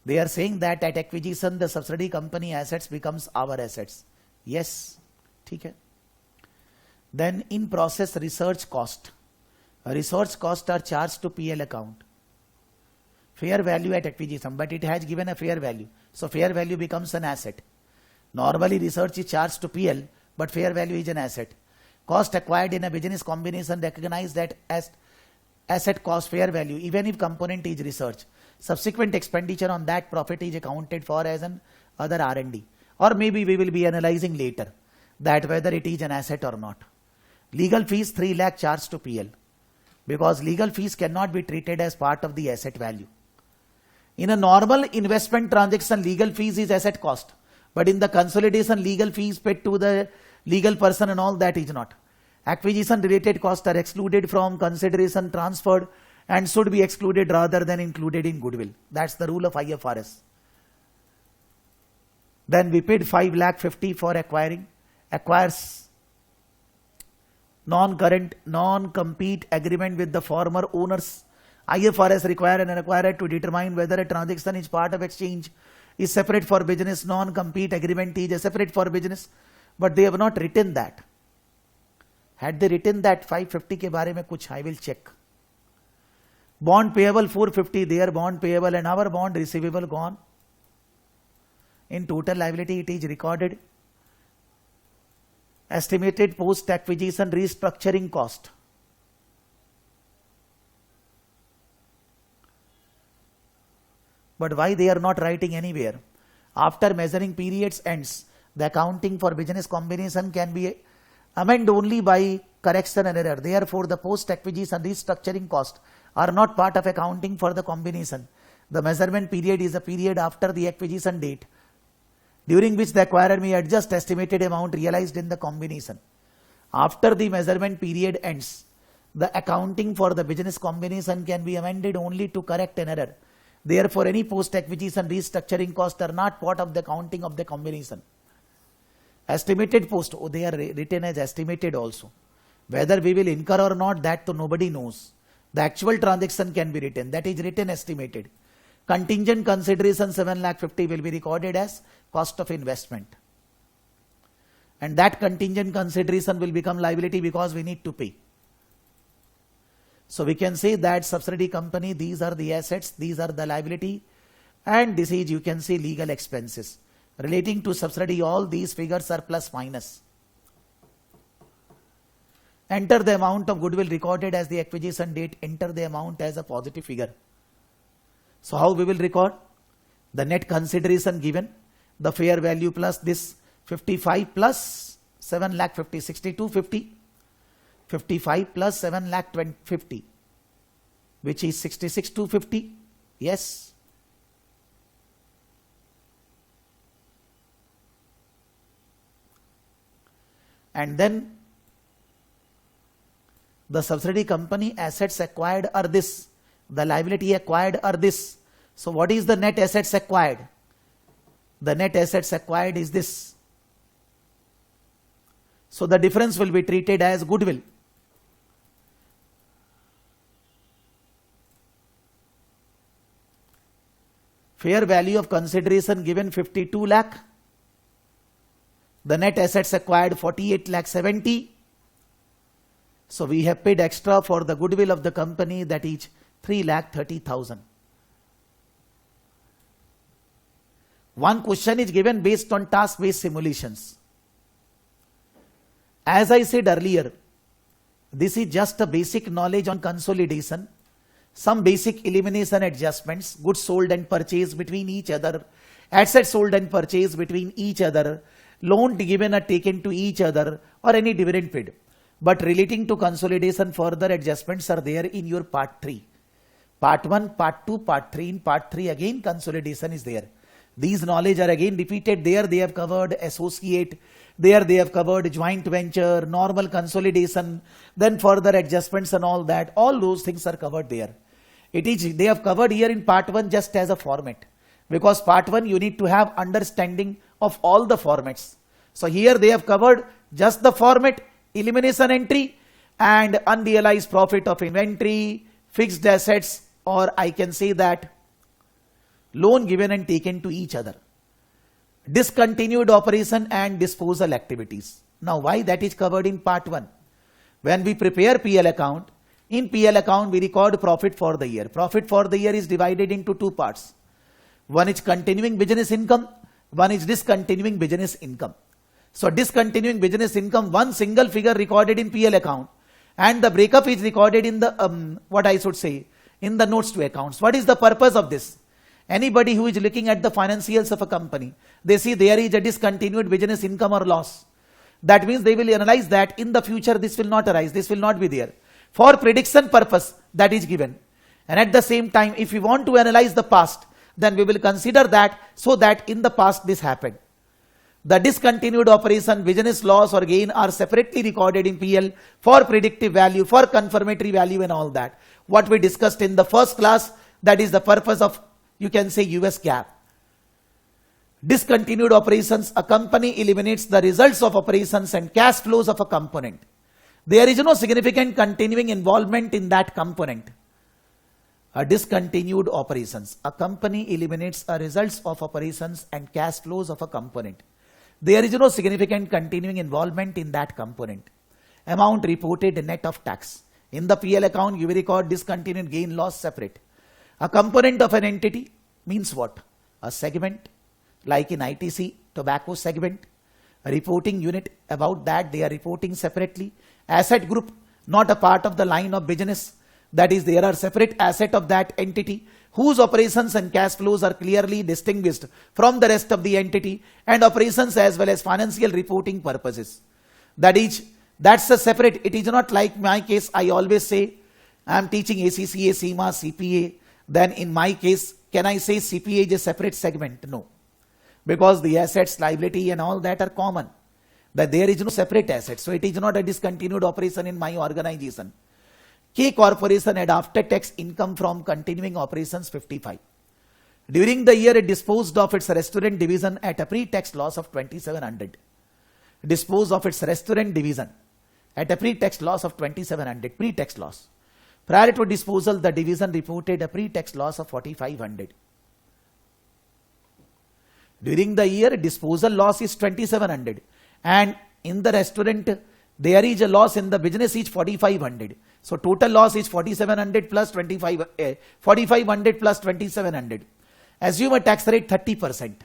They are saying that at acquisition the subsidiary company assets becomes our assets. Yes, ठीक है? Then in process research cost. Research costs are charged to PL account. Fair value at acquisition, but it has given a fair value. So fair value becomes an asset. Normally research is charged to PL, but fair value is an asset. Cost acquired in a business combination recognize that as asset cost fair value, even if component is research. Subsequent expenditure on that profit is accounted for as an other R&D. Or maybe we will be analyzing later that whether it is an asset or not. Legal fees 3 lakh charged to PL. Because legal fees cannot be treated as part of the asset value. In a normal investment transaction, legal fees is asset cost. But in the consolidation, legal fees paid to the legal person and all that is not. Acquisition related costs are excluded from consideration transferred and should be excluded rather than included in goodwill. That's the rule of IFRS. Then we paid 5 lakh 50 for acquires non-current, non-compete agreement with the former owners. IFRS require an acquirer to determine whether a transaction is part of exchange, is separate for business, non-compete agreement is separate for business, but they have not written that. Had they written that 550 के बारे में कुछ, I will check. Bond payable 450, their bond payable and our bond receivable gone. In total liability it is recorded. Estimated post acquisition restructuring cost. But why they are not writing anywhere? After measuring periods ends, the accounting for business combination can be amended only by correction and error. Therefore, the post acquisition restructuring cost are not part of accounting for the combination. The measurement period is a period after the acquisition date, during which the acquirer may adjust estimated amount realized in the combination. After the measurement period ends, the accounting for the business combination can be amended only to correct an error. Therefore, any post-acquisition restructuring costs are not part of the accounting of the combination. Estimated post, they are written as estimated also. Whether we will incur or not, that nobody knows. The actual transaction can be written, that is written estimated. Contingent consideration 7 lakh 50 will be recorded as cost of investment. And that contingent consideration will become liability because we need to pay. So we can say that subsidiary company, these are the assets, these are the liability, and this is, you can say, legal expenses. Relating to subsidiary, all these figures are plus minus. Enter the amount of goodwill recorded as the acquisition date, enter the amount as a positive figure. So how we will record? The net consideration given, the fair value plus this 55 plus 7 lakh 50, 6250. 55 plus 7 lakh 50, which is 66,250. Yes. And then the subsidiary company assets acquired are this, the liability acquired are this. So what is the net assets acquired? The net assets acquired is this. So the difference will be treated as goodwill. Fair value of consideration given 52 lakh. The net assets acquired 48 lakh 70. So we have paid extra for the goodwill of the company, that is 3 lakh 30,000. One question is given based on task-based simulations. As I said earlier, this is just a basic knowledge on consolidation. Some basic elimination adjustments, goods sold and purchased between each other, assets sold and purchased between each other, loan given or taken to each other or any dividend paid. But relating to consolidation, further adjustments are there in your part 3. Part 1, part 2, part 3. In part 3 again consolidation is there. These knowledge are again repeated. There they have covered associate. There they have covered joint venture, normal consolidation, then further adjustments and all that. All those things are covered there. They have covered here in part 1 just as a format. Because part 1 you need to have understanding of all the formats. So here they have covered just the format, elimination entry and unrealized profit of inventory, fixed assets, or I can say that loan given and taken to each other, discontinued operation and disposal activities. Now why that is covered in part 1? When we prepare PL account, in PL account we record profit for the year. Profit for the year is divided into 2 parts. One is continuing business income, one is discontinuing business income. So discontinuing business income, one single figure recorded in PL account, and the breakup is recorded in the in the notes to accounts. What is the purpose of this? Anybody who is looking at the financials of a company, they see there is a discontinued business income or loss. That means they will analyze that in the future this will not arise, this will not be there. For prediction purpose that is given. And at the same time, if we want to analyze the past, then we will consider that so that in the past this happened. The discontinued operation, business loss or gain are separately recorded in PL for predictive value, for confirmatory value and all that. What we discussed in the first class, that is the purpose of, you can say, US GAAP. Discontinued operations, a company eliminates the results of operations and cash flows of a component. There is no significant continuing involvement in that component. A discontinued operations, a company eliminates the results of operations and cash flows of a component. There is no significant continuing involvement in that component. Amount reported net of tax. In the PL account, you will record discontinued gain loss separate. A component of an entity means what? A segment, like in ITC, tobacco segment. A reporting unit, about that they are reporting separately. Asset group, not a part of the line of business. That is, there are separate asset of that entity whose operations and cash flows are clearly distinguished from the rest of the entity, and operations as well as financial reporting purposes. That's a separate. It is not like my case. I always say I am teaching ACCA, CIMA, CPA. Then in my case, can I say CPA is a separate segment? No, because the assets, liability and all that are common. That there is no separate asset. So it is not a discontinued operation in my organization. K Corporation had after tax income from continuing operations 55. During the year, it disposed of its restaurant division at a pre-tax loss of 2,700. Disposed of its restaurant division at a pre-tax loss of 2,700, pre-tax loss. Prior to disposal, the division reported a pre-tax loss of 4,500. During the year, disposal loss is 2,700, and in the restaurant, there is a loss in the business is 4,500. So total loss is 4,700 plus 4,500 plus 2,700. Assume a tax rate 30%.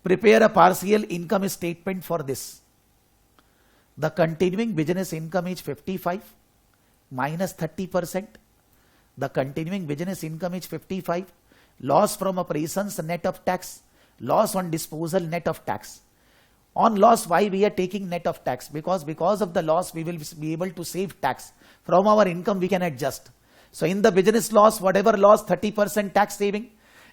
Prepare a partial income statement for this. The continuing business income is 55 minus 30%. The continuing business income is 55. Loss from operations net of tax. Loss on disposal net of tax. On loss, why we are taking net of tax? Because of the loss, we will be able to save tax. From our income, we can adjust. So in the business loss, whatever loss, 30% tax saving.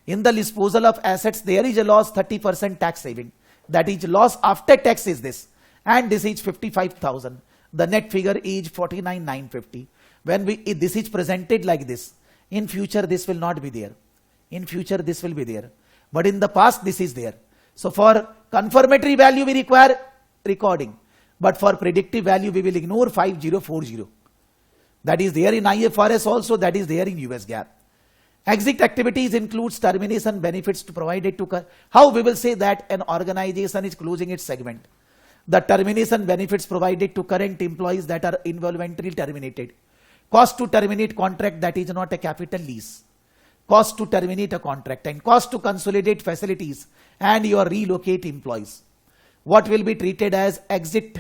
In the disposal of assets, there is a loss, 30% tax saving. That is loss after tax is this. And this is 55,000. The net figure is 49,950. When this is presented like this, in future this will not be there. In future this will be there. But in the past this is there. So for confirmatory value we require recording. But for predictive value we will ignore 5040. That is there in IFRS also, that is there in US GAAP. Exit activities includes termination benefits to provide it to, how we will say that an organization is closing its segment. The termination benefits provided to current employees that are involuntarily terminated. Cost to terminate contract, that is not a capital lease. Cost to terminate a contract, and cost to consolidate facilities and your relocate employees. What will be treated as exit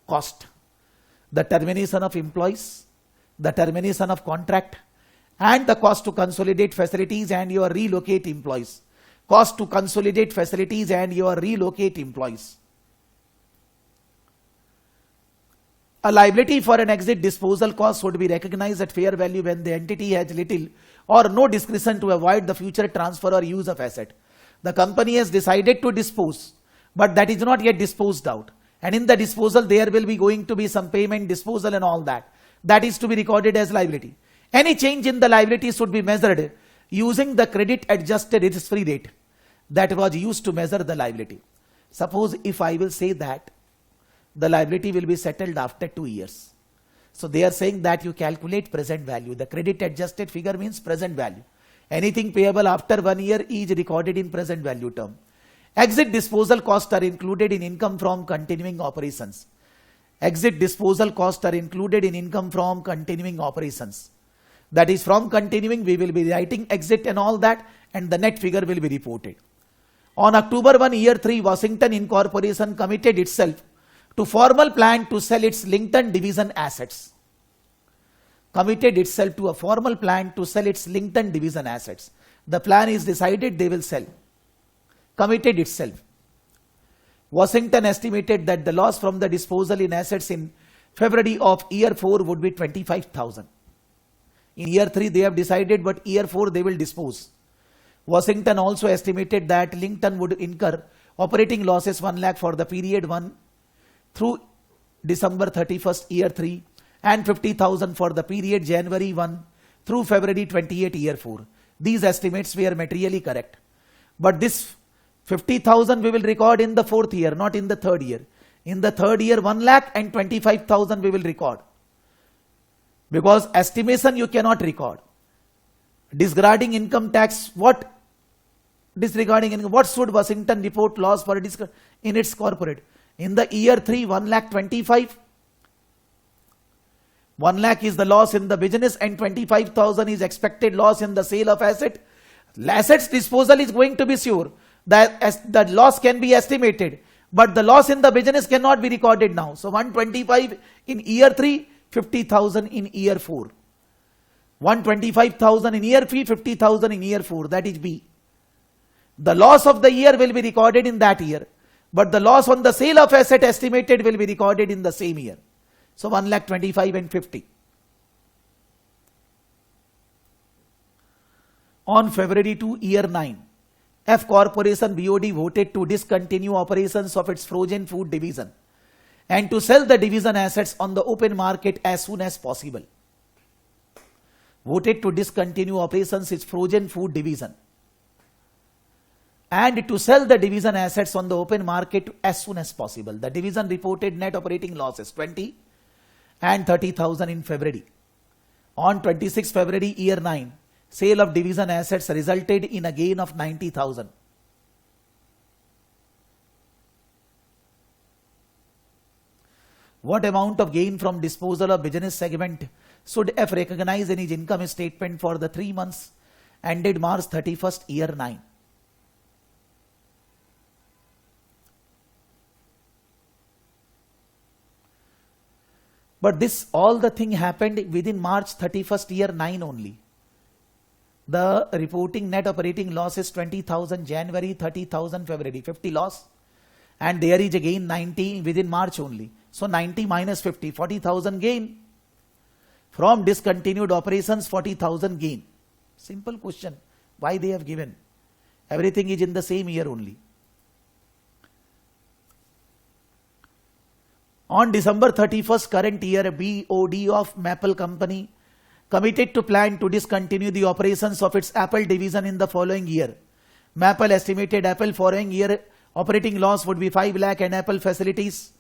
cost? The termination of employees, the termination of contract, and the cost to consolidate facilities and your relocate employees. cost to consolidate facilities and your relocate employees. A liability for an exit disposal cost would be recognized at fair value when the entity has little or no discretion to avoid the future transfer or use of asset. The company has decided to dispose, but that is not yet disposed out. And in the disposal, there will be going to be some payment, disposal and all that. That is to be recorded as liability. Any change in the liability should be measured using the credit adjusted risk-free rate that was used to measure the liability. Suppose if I will say that the liability will be settled after 2 years. So they are saying that you calculate present value. The credit adjusted figure means present value. Anything payable after 1 year is recorded in present value term. Exit disposal costs are included in income from continuing operations. Exit disposal costs are included in income from continuing operations. That is, from continuing we will be writing exit and all that, and the net figure will be reported. On October 1, year 3, Washington Incorporation committed itself to formal plan to sell its Lincoln division assets. Committed itself to a formal plan to sell its Lincoln division assets. The plan is decided, they will sell. Committed itself. Washington estimated that the loss from the disposal in assets in February of year 4 would be 25,000. In year 3 they have decided, but year 4 they will dispose. Washington also estimated that Lincoln would incur operating losses 1 lakh for the period 1 through December 31st year 3 and 50,000 for the period January 1 through February 28 year 4. These estimates were materially correct. But this 50,000 we will record in the 4th year, not in the 3rd year. In the 3rd year 1 lakh and 25,000 we will record. Because estimation you cannot record. Disregarding income tax, what should Washington report loss for in its corporate? In the year 3, 1 lakh 25. 1 lakh is the loss in the business and 25,000 is expected loss in the sale of asset. Assets disposal is going to be sure. The loss can be estimated, but the loss in the business cannot be recorded now. So 125 in year 3, 50,000 in year 4. 125,000 in year 3, 50,000 in year 4. That is B. The loss of the year will be recorded in that year, but the loss on the sale of asset estimated will be recorded in the same year. So 1 lakh 25 and 50. On February 2, year 9, F Corporation BOD voted to discontinue operations of its frozen food division and to sell the division assets on the open market as soon as possible. Voted to discontinue operations its frozen food division and to sell the division assets on the open market as soon as possible. The division reported net operating losses 20 and 30,000 in February. On 26 February year 9, sale of division assets resulted in a gain of 90,000. What amount of gain from disposal of business segment should F recognize in his income statement for the 3 months ended March 31st year 9? But this all the thing happened within March 31st year 9 only. The reporting net operating loss is 20,000 January, 30,000 February, 50 loss. And there is again 90 within March only. So 90 minus 50, 40,000 gain. From discontinued operations, 40,000 gain. Simple question. Why they have given? Everything is in the same year only. On December 31st current year, BOD of Maple Company committed to plan to discontinue the operations of its Apple division in the following year. Maple estimated Apple following year operating loss would be 5 lakh and Apple facilities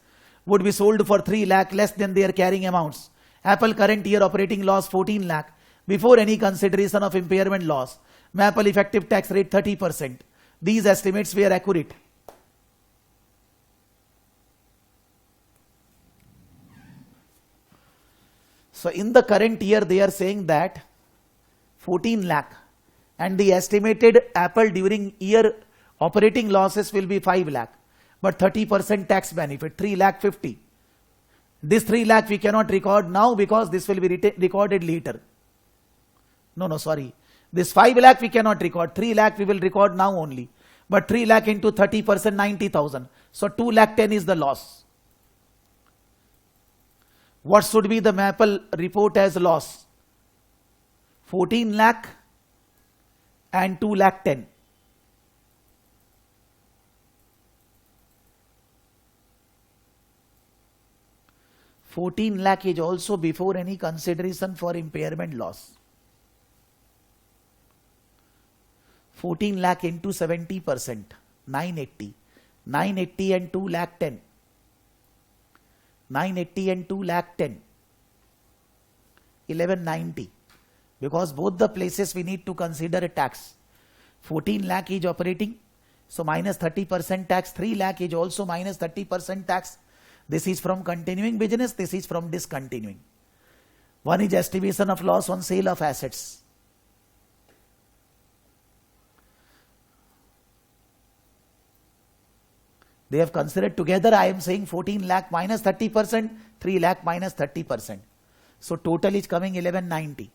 would be sold for 3 lakh less than their carrying amounts. Apple current year operating loss 14 lakh before any consideration of impairment loss. Maple effective tax rate 30%. These estimates were accurate. So in the current year they are saying that 14 lakh and the estimated Apple during year operating losses will be 5 lakh, but 30% tax benefit 3 lakh 50. This 3 lakh we cannot record now because this will be recorded later. Sorry. This 5 lakh we cannot record, 3 lakh we will record now only. But 3 lakh into 30%, 90,000. So 2 lakh 10 is the loss. What should be the Maple report as loss? 14 lakh and 2 lakh 10. $14 lakh is also before any consideration for impairment loss. 14 lakh into 70%, 980. 980 and 2 lakh 10. 980 and 2 lakh 10. 1190. Because both the places we need to consider a tax. 14 lakh is operating, so minus 30% tax. 3 lakh is also minus 30% tax. This is from continuing business, this is from discontinuing. One is estimation of loss on sale of assets. They have considered together. I am saying 14 lakh minus 30%, 3 lakh minus 30%. So total is coming 1190.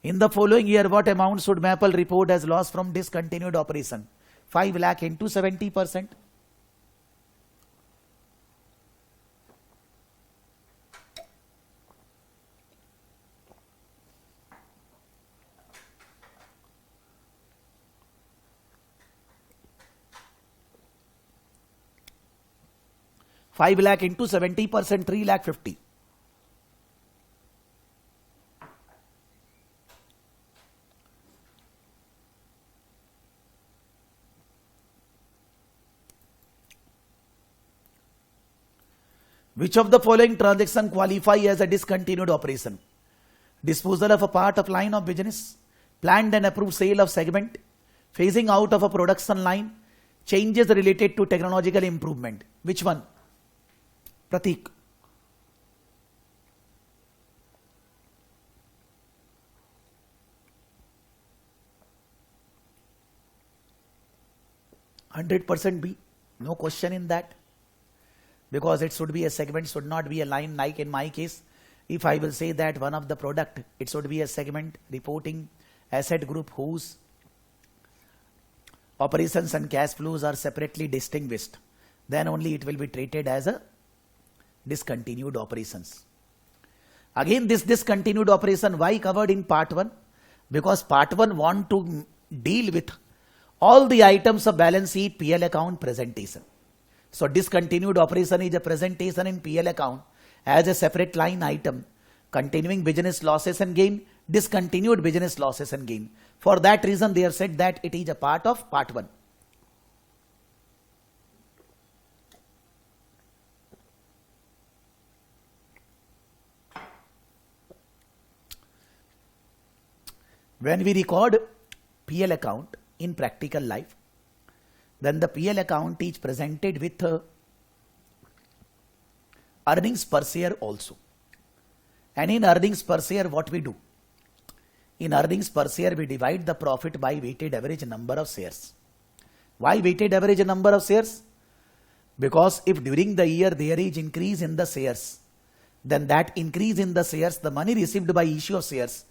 In the following year, what amount should Maple report as loss from discontinued operation? 5 lakh into 70%. Five lakh into 70%, 3 lakh 50. Which of the following transaction qualify as a discontinued operation? Disposal of a part of line of business, planned and approved sale of segment, phasing out of a production line, changes related to technological improvement. Which one? Pratik. %100% B. No question in that. Because it should be a segment, should not be a line. Like in my case, if I will say that one of the product, it should be a segment reporting asset group whose operations and cash flows are separately distinguished, then only it will be treated as a discontinued operations. Again, this discontinued operation, why covered in part 1? Because part 1 want to deal with all the items of balance sheet, PL account presentation. So discontinued operation is a presentation in PL account as a separate line item, continuing business losses and gain, discontinued business losses and gain. For that reason, they have said that it is a part of part 1. When we record PL account in practical life, then the PL account is presented with earnings per share also. And in earnings per share, what we do? In earnings per share, we divide the profit by weighted average number of shares. Why weighted average number of shares? Because if during the year there is increase in the shares, then that increase in the shares, the money received by issue of shares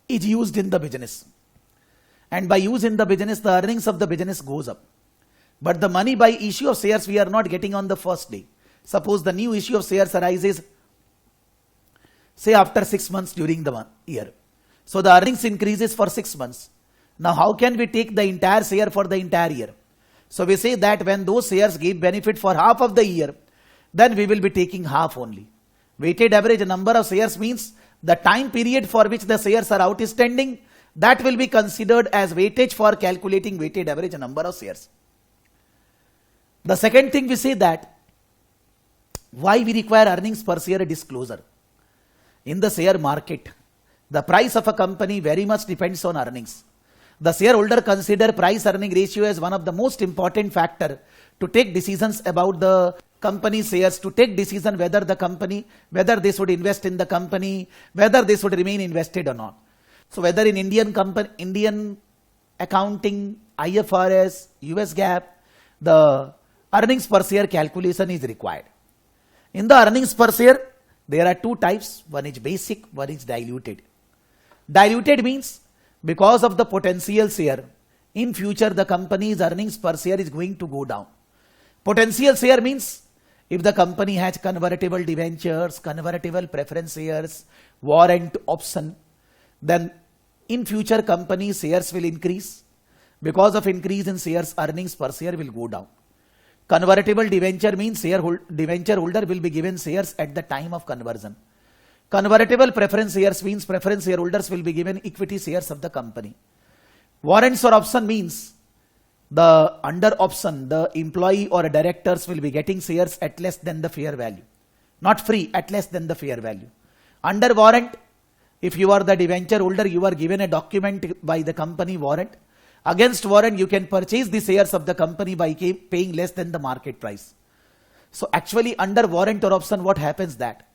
is used in the business. And by use in the business, the earnings of the business goes up. But the money by issue of shares we are not getting on the first day. Suppose the new issue of shares arises, say after 6 months during the year. So the earnings increases for 6 months. Now how can we take the entire share for the entire year? So we say that when those shares give benefit for half of the year, then we will be taking half only. Weighted average number of shares means the time period for which the shares are outstanding, that will be considered as weightage for calculating weighted average number of shares. The second thing we say that why we require earnings per share disclosure. In the share market, the price of a company very much depends on earnings. The shareholder consider price earning ratio as one of the most important factor to take decisions about the company shares, to take decision whether the company, whether they should invest in the company, whether they should remain invested or not. So whether in Indian accounting, IFRS, US GAAP, the earnings per share calculation is required. In the earnings per share, there are two types. One is basic, one is diluted. Diluted means because of the potential share, in future the company's earnings per share is going to go down. Potential share means if the company has convertible debentures, convertible preference shares, warrant option, then in future company shares will increase. Because of increase in shares, earnings per share will go down. Convertible debenture means debenture holder will be given shares at the time of conversion. Convertible preference shares means preference shareholders will be given equity shares of the company. Warrants or option means the under option, the employee or directors will be getting shares at less than the fair value. Not free, at less than the fair value. Under warrant, if you are the debenture holder, you are given a document by the company warrant. Against warrant, you can purchase the shares of the company by paying less than the market price. So actually under warrant or option, what happens that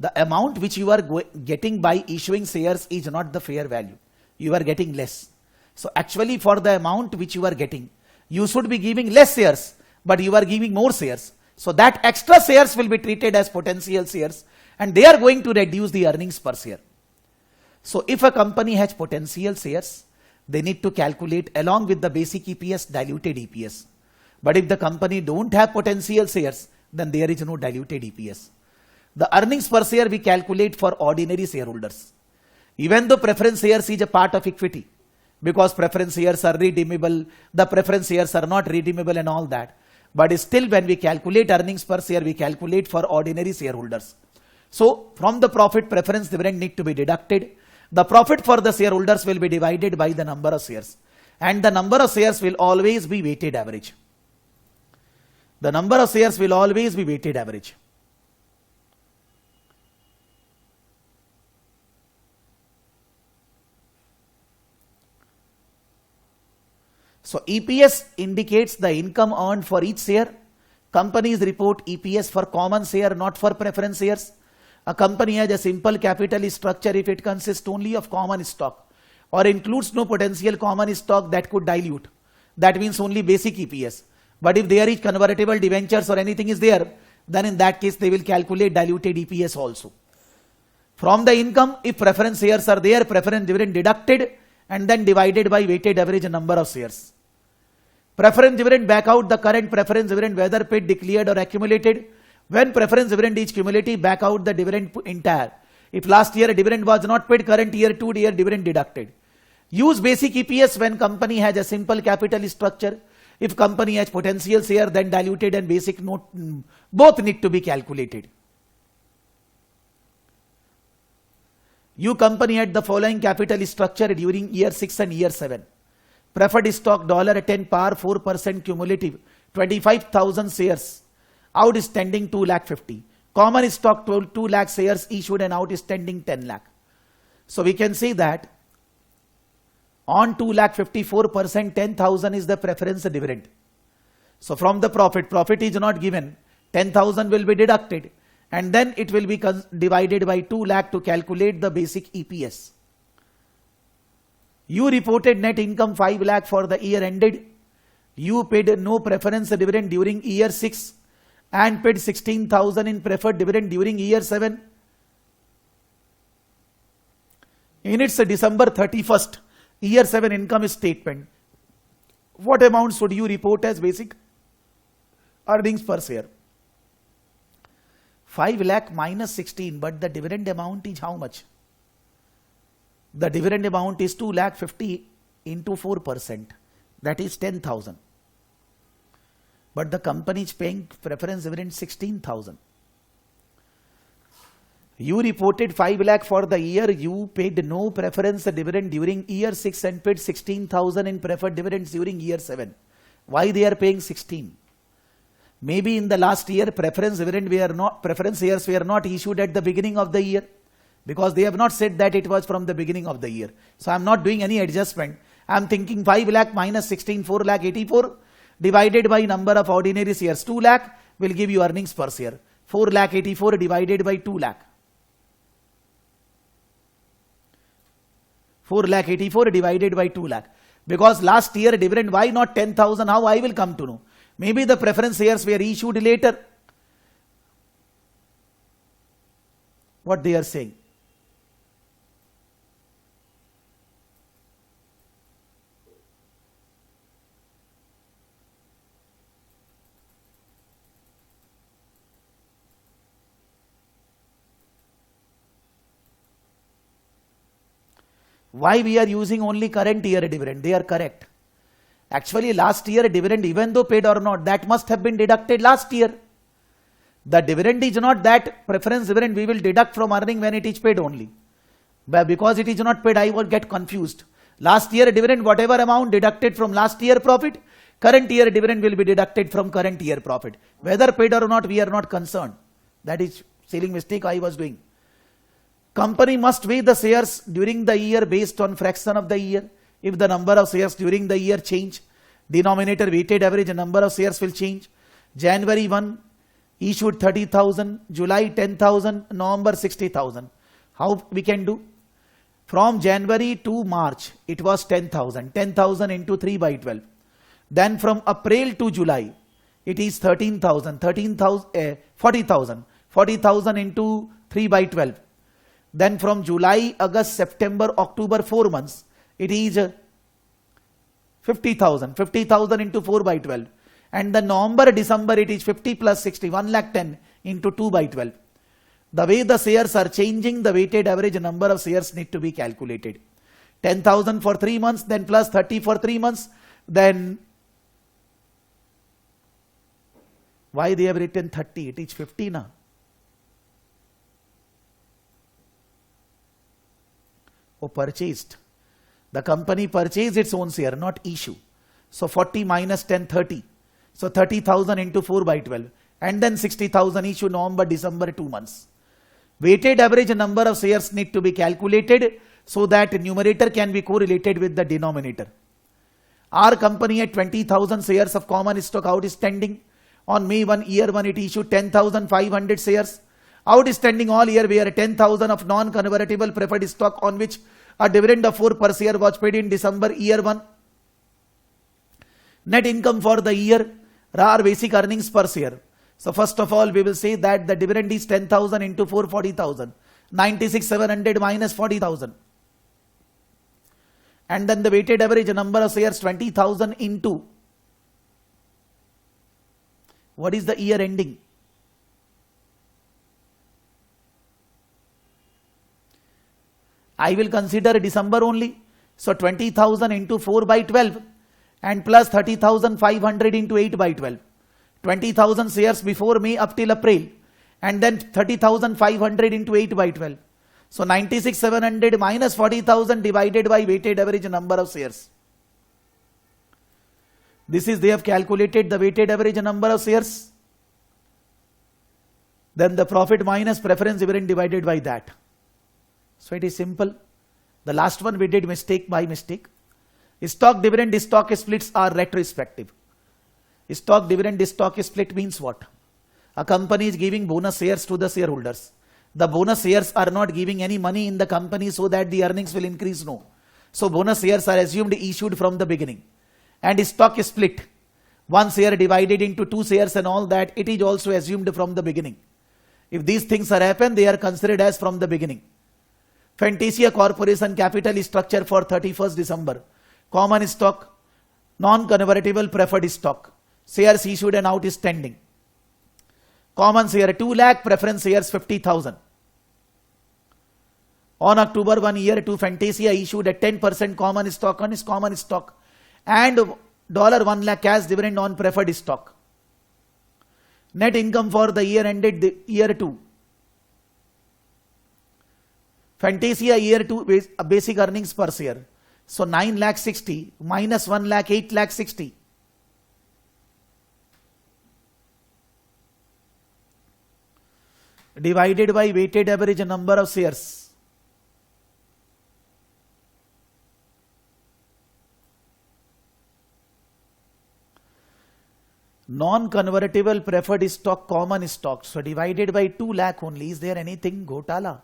the amount which you are getting by issuing shares is not the fair value. You are getting less. So actually for the amount which you are getting, you should be giving less shares, but you are giving more shares. So that extra shares will be treated as potential shares and they are going to reduce the earnings per share. So if a company has potential shares, they need to calculate along with the basic EPS, diluted EPS. But if the company don't have potential shares, then there is no diluted EPS. The earnings per share we calculate for ordinary shareholders. Even though preference shares is a part of equity, because preference shares are redeemable, the preference shares are not redeemable and all that. But still when we calculate earnings per share, we calculate for ordinary shareholders. So from the profit, preference dividend need to be deducted. The profit for the shareholders will be divided by the number of shares. And the number of shares will always be weighted average. The number of shares will always be weighted average. So EPS indicates the income earned for each share. Companies report EPS for common share, not for preference shares. A company has a simple capital structure if it consists only of common stock or includes no potential common stock that could dilute. That means only basic EPS. But if there is convertible debentures or anything is there, then in that case they will calculate diluted EPS also. From the income, if preference shares are there, preference dividend deducted and then divided by weighted average number of shares. Preference dividend back out the current preference dividend whether paid, declared or accumulated. When preference dividend is cumulative, back out the dividend entire. If last year a dividend was not paid, current year 2 year dividend deducted. Use basic EPS when company has a simple capital structure. If company has potential share, then diluted and basic both need to be calculated. You company had the following capital structure during year 6 and year 7. Preferred stock $10 par 4% cumulative 25,000 shares outstanding 2,50,000. Common stock 2 lakh shares issued and outstanding 10 lakh. So we can say that on 2,54% 10,000 is the preference dividend. So from the profit is not given, 10,000 will be deducted and then it will be divided by 2 lakh to calculate the basic EPS. You reported net income 5 lakh for the year ended. You paid no preference dividend during year 6 and paid 16,000 in preferred dividend during year 7. In its December 31st year 7 income statement, what amount should you report as basic earnings per share? 5 lakh minus 16, but the dividend amount is how much? The dividend amount is 2,50,000 into 4%, that is 10,000. But the company is paying preference dividend 16,000. You reported 5 lakh for the year, you paid no preference dividend during year 6 and paid 16,000 in preferred dividends during year 7. Why they are paying 16? Maybe in the last year preference shares were not issued at the beginning of the year, because they have not said that it was from the beginning of the year. So I am not doing any adjustment. I am thinking 5 lakh minus 16, 4 lakh 84 divided by number of ordinary shares. 2 lakh will give you earnings per share. 4 lakh 84 divided by 2 lakh. 4 lakh 84 divided by 2 lakh. Because last year dividend, why not 10,000? How I will come to know? Maybe the preference shares were issued later. What they are saying? Why we are using only current year dividend? They are correct. Actually, last year dividend, even though paid or not, that must have been deducted last year. The dividend is not that preference dividend we will deduct from earning when it is paid only. But because it is not paid, I will get confused. Last year dividend, whatever amount deducted from last year profit, current year dividend will be deducted from current year profit. Whether paid or not, we are not concerned. That is silly mistake I was doing. Company must weigh the shares during the year based on fraction of the year. If the number of shares during the year change, denominator weighted average number of shares will change. January 1 issued 30,000, July 10,000, November 60,000. How we can do? From January to March, it was 10,000. 10,000 into 3 by 12. Then from April to July, it is 13,000. 40,000. 40,000 into 3 by 12. Then from July, August, September, October, 4 months, it is 50,000. 50,000 into 4 by 12. And the November, December, it is 50 plus 60, 1,10,000 into 2 by 12. The way the shares are changing, the weighted average number of shares need to be calculated. 10,000 for 3 months, then plus 30 for 3 months, then why they have written 30? It is 50 now. Oh, purchased. The company purchased its own share, not issue. So 40 minus 10, 30. So 30,000 into 4 by 12. And then 60,000 issue November, December, 2 months. Weighted average number of shares need to be calculated so that numerator can be correlated with the denominator. Our company had 20,000 shares of common stock outstanding. On May 1, year 1, it issued 10,500 shares. Outstanding all year were 10,000 of non-convertible preferred stock on which a dividend of 4 per share was paid in December year 1. Net income for the year are basic earnings per share. So first of all, we will say that the dividend is 10,000 into 4, 40,000. 96,700 minus 40,000. And then the weighted average number of shares 20,000 into. What is the year ending? I will consider December only. So 20,000 into 4 by 12 and plus 30,500 into 8 by 12. 20,000 shares before May up till April and then 30,500 into 8 by 12. So 96,700 minus 40,000 divided by weighted average number of shares. This is they have calculated the weighted average number of shares. Then the profit minus preference dividend divided by that. So it is simple. The last one we did mistake by mistake. Stock dividend stock splits are retrospective. Stock dividend stock split means what? A company is giving bonus shares to the shareholders. The bonus shares are not giving any money in the company so that the earnings will increase. No. So bonus shares are assumed issued from the beginning. And stock split, one share divided into 2 shares and all that, it is also assumed from the beginning. If these things are happened, they are considered as from the beginning. Fantasia Corporation capital structure for 31st December. Common stock, non-convertible preferred stock. Shares issued and outstanding. Common share 2 lakh, preference shares 50,000. On October 1, year 2, Fantasia issued a 10% common stock on its common stock and $1 lakh cash dividend on preferred stock. Net income for the year ended year 2. Fantasia year 2 basic earnings per share. So 9 lakh 60 minus 1 lakh 8 lakh 60. Divided by weighted average number of shares. Non-convertible preferred stock, common stock. So divided by 2 lakh only. Is there anything Gotala?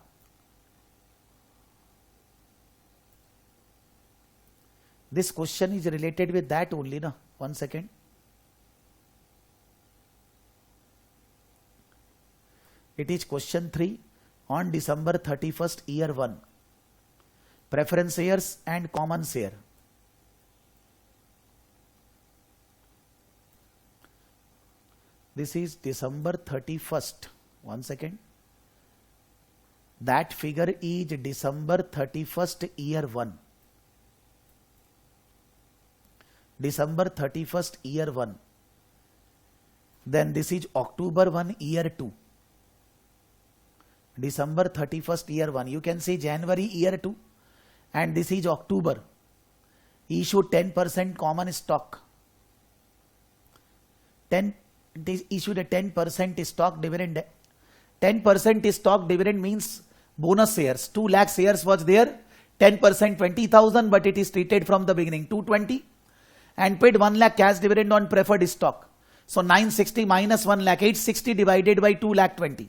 This question is related with that only, na? 1 second. It is question 3 on December 31st, year 1. Preference shares and common share. This is December 31st. 1 second. That figure is December 31st year 1. December 31st year 1. Then this is October 1 year 2. December 31st year 1. You can say January year 2. And this is October. Issue 10% common stock. Issued a 10% stock dividend. 10% stock dividend means bonus shares. 2 lakh shares was there. 10% 20,000, but it is treated from the beginning 220, and paid 1 lakh cash dividend on preferred stock. So 960 minus 1 lakh, 860 divided by 2 lakh 20.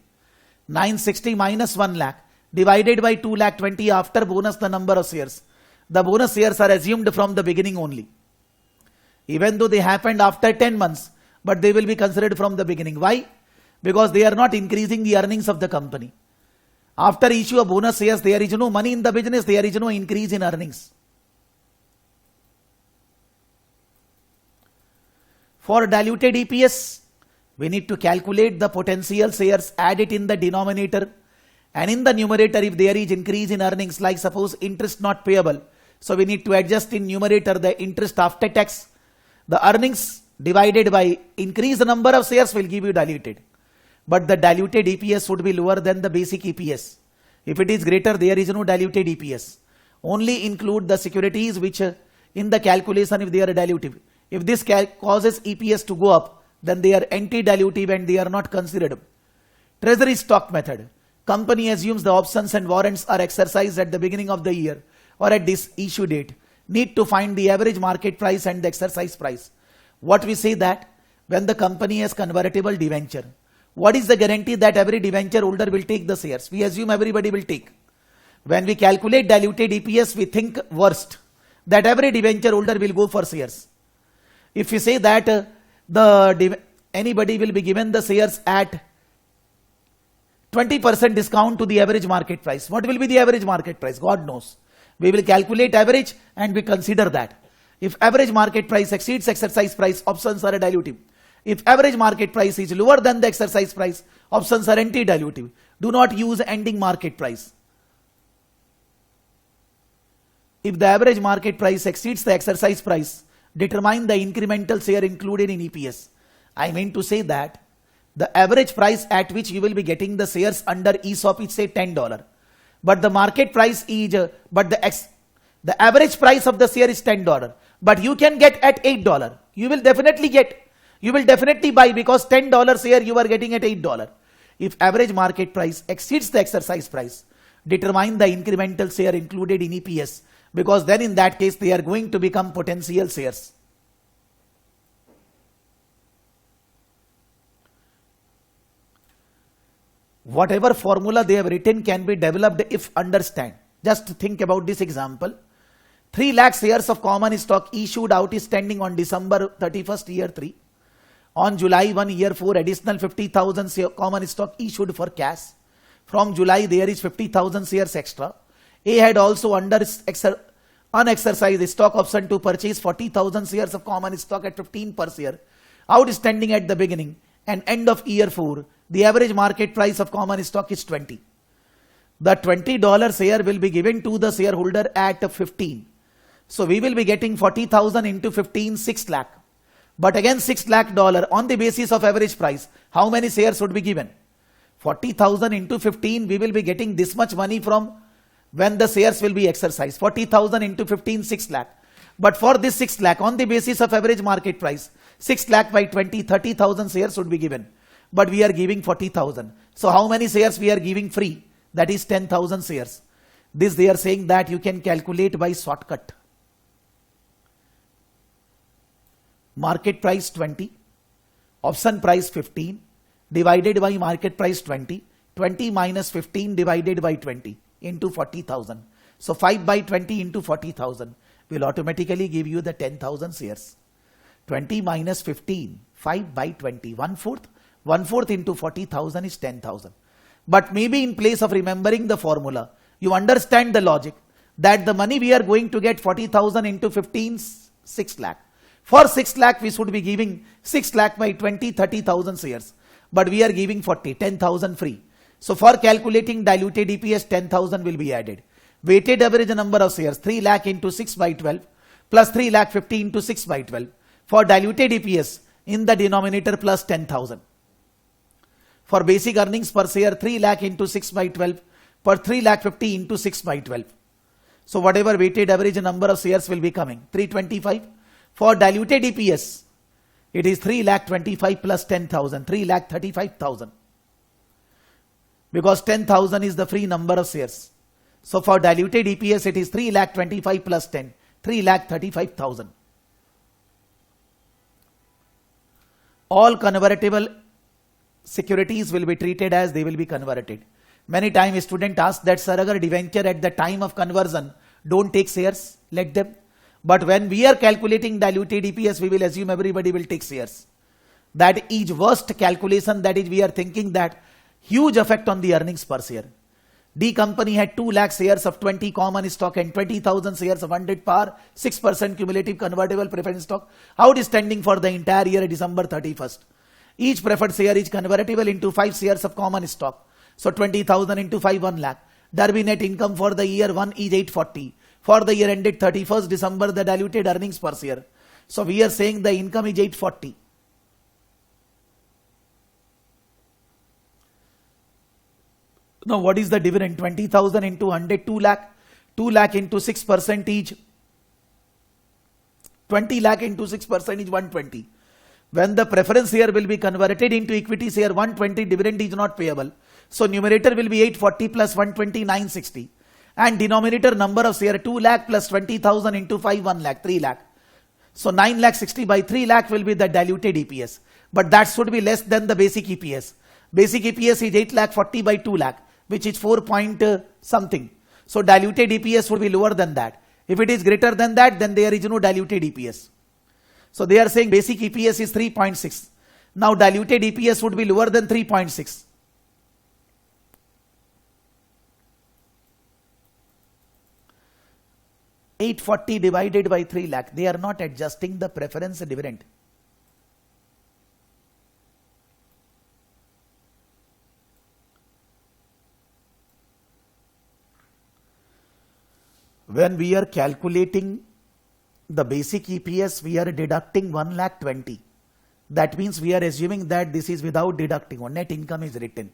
960 minus 1 lakh divided by 2 lakh 20 after bonus the number of shares. The bonus shares are assumed from the beginning only. Even though they happened after 10 months, but they will be considered from the beginning. Why? Because they are not increasing the earnings of the company. After issue of bonus shares, there is no money in the business, there is no increase in earnings. For diluted EPS, we need to calculate the potential shares, add it in the denominator, and in the numerator if there is increase in earnings, like suppose interest not payable, so we need to adjust in numerator the interest after tax. The earnings divided by increased number of shares will give you diluted. But the diluted EPS would be lower than the basic EPS. If it is greater, there is no diluted EPS. Only include the securities which in the calculation if they are dilutive. If this causes EPS to go up, then they are anti-dilutive and they are not considered. Treasury stock method. Company assumes the options and warrants are exercised at the beginning of the year or at this issue date. Need to find the average market price and the exercise price. What we say that when the company has convertible debenture, what is the guarantee that every debenture holder will take the shares? We assume everybody will take. When we calculate diluted EPS, we think worst, that every debenture holder will go for shares. If we say that anybody will be given the shares at 20% discount to the average market price, what will be the average market price? God knows. We will calculate average and we consider that. If average market price exceeds exercise price, options are dilutive. If average market price is lower than the exercise price, options are anti-dilutive. Do not use ending market price. If the average market price exceeds the exercise price, determine the incremental share included in EPS. I mean to say that the average price at which you will be getting the shares under ESOP is say $10. But the market price is, the average price of the share is $10. But you can get at $8. You will definitely buy because $10 share you are getting at $8. If average market price exceeds the exercise price, determine the incremental share included in EPS, because then in that case they are going to become potential shares. Whatever formula they have written can be developed if understand. Just think about this example. 3 lakh shares of common stock issued outstanding on December 31st year 3. On July 1 year 4, additional 50,000 common stock issued for cash. From July there is 50,000 shares extra. A had also unexercised stock option to purchase 40,000 shares of common stock at 15 per share, outstanding at the beginning and end of year 4. The average market price of common stock is 20. The $20 share will be given to the shareholder at 15. So we will be getting 40,000 into 15, 6 lakh. But again 6 lakh dollar on the basis of average price. How many shares would be given? 40,000 into 15, we will be getting this much money from when the shares will be exercised. 40,000 into 15, 6 lakh. But for this 6 lakh on the basis of average market price, 6 lakh by 20, 30,000 shares would be given. But we are giving 40,000. So how many shares we are giving free? That is 10,000 shares. This they are saying that you can calculate by shortcut. Market price 20, option price 15, divided by market price 20, 20 minus 15 divided by 20 into 40,000. So 5 by 20 into 40,000 will automatically give you the 10,000 shares. 20 minus 15, 5 by 20, 1/4. 1/4 into 40,000 is 10,000. But maybe in place of remembering the formula, you understand the logic that the money we are going to get 40,000 into 15, 6 lakh. For 6 lakh, we should be giving 6 lakh by 20, 30,000 shares. But we are giving 40, 10,000 free. So for calculating diluted EPS, 10,000 will be added. Weighted average number of shares, 3 lakh into 6 by 12 plus 3 lakh 50 into 6 by 12. For diluted EPS, in the denominator plus 10,000. For basic earnings per share, 3 lakh into 6 by 12 per 3 lakh 50 into 6 by 12. So whatever weighted average number of shares will be coming, 325. For diluted EPS, it is 3 lakh 25 plus 10,000, 3 lakh 35,000. Because 10,000 is the free number of shares. So for diluted EPS, it is 3 lakh 25 plus 10, 3 lakh 35,000. All convertible securities will be treated as they will be converted. Many times a student asks that, sir, agar debenture at the time of conversion don't take shares, let them. But when we are calculating diluted EPS, we will assume everybody will take shares. That is worst calculation, that is we are thinking that huge effect on the earnings per share. D company had 2 lakh shares of 20 common stock and 20,000 shares of 100 par, 6% cumulative convertible preference stock, outstanding for the entire year December 31st. Each preferred share is convertible into 5 shares of common stock. So 20,000 into 5, 1 lakh. Derby net income for the year 1 is 840. For the year ended 31st December, the diluted earnings per share. So we are saying the income is 840. Now what is the dividend? 20,000 into 100, 2 lakh. 2 lakh into 6% each. 20 lakh into 6% is 120. When the preference share will be converted into equity share, 120 dividend is not payable. So numerator will be 840 plus 120, 960. And denominator number of share 2 lakh plus 20,000 into 5, 1 lakh, 3 lakh. So 9 lakh 60 by 3 lakh will be the diluted EPS. But that should be less than the basic EPS. Basic EPS is 8 lakh 40 by 2 lakh, which is 4 point something. So diluted EPS would be lower than that. If it is greater than that, then there is no diluted EPS. So they are saying basic EPS is 3.6. Now diluted EPS would be lower than 3.6. $840 divided by 3 lakh. They are not adjusting the preference dividend. When we are calculating the basic EPS, we are deducting 1 lakh 20. That means we are assuming that this is without deducting, or net income is written.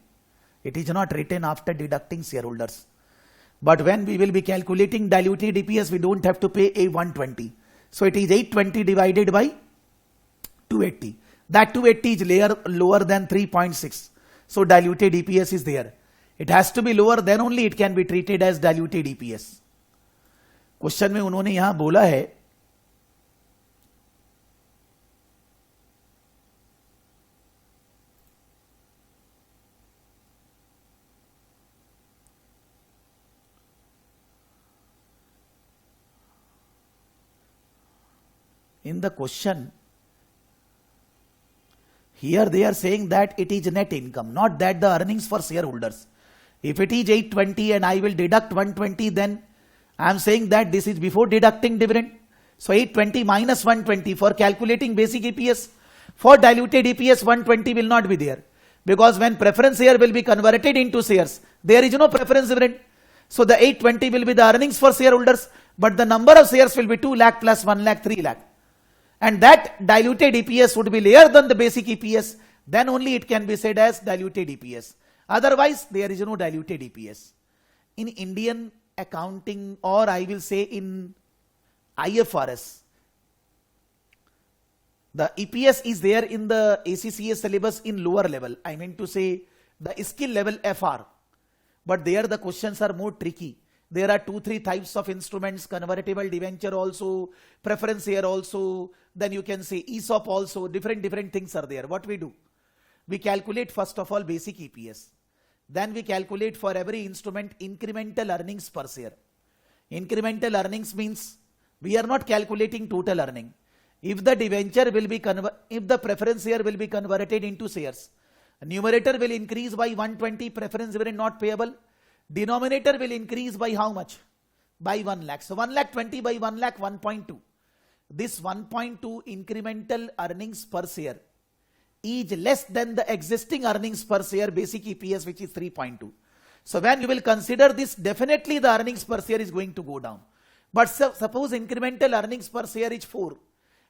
It is not written after deducting shareholders. But when we will be calculating diluted EPS, we don't have to pay a 120. So it is 820 divided by 280. That 280 is lower than 3.6. So diluted EPS is there. It has to be lower, then only it can be treated as diluted EPS. Question में उन्होंने यहां बोला है in the question here they are saying that it is net income, not that the earnings for shareholders. If it is 820 and I will deduct 120, then I am saying that this is before deducting dividend. So 820 minus 120 for calculating basic EPS. For diluted EPS, 120 will not be there. Because when preference share will be converted into shares, there is no preference dividend. So the 820 will be the earnings for shareholders, but the number of shares will be 2 lakh plus 1 lakh, 3 lakh. And that diluted EPS would be lower than the basic EPS. Then only it can be said as diluted EPS. Otherwise, there is no diluted EPS. In Indian accounting, or I will say in IFRS, the EPS is there in the ACCA syllabus in lower level. I mean to say the skill level FR. But there the questions are more tricky. There are 2-3 types of instruments, convertible debenture also, preference share also, then you can say ESOP also, different things are there. What we do? We calculate first of all basic EPS. Then we calculate for every instrument incremental earnings per share. Incremental earnings means we are not calculating total earning. If the debenture will be if the preference share will be converted into shares, numerator will increase by 120, preference dividend not payable. Denominator will increase by how much? By 1 lakh. So 1 lakh 20 by 1 lakh 1.2. This 1.2 incremental earnings per share is less than the existing earnings per share basic EPS, which is 3.2. So when you will consider this, definitely the earnings per share is going to go down. But suppose incremental earnings per share is 4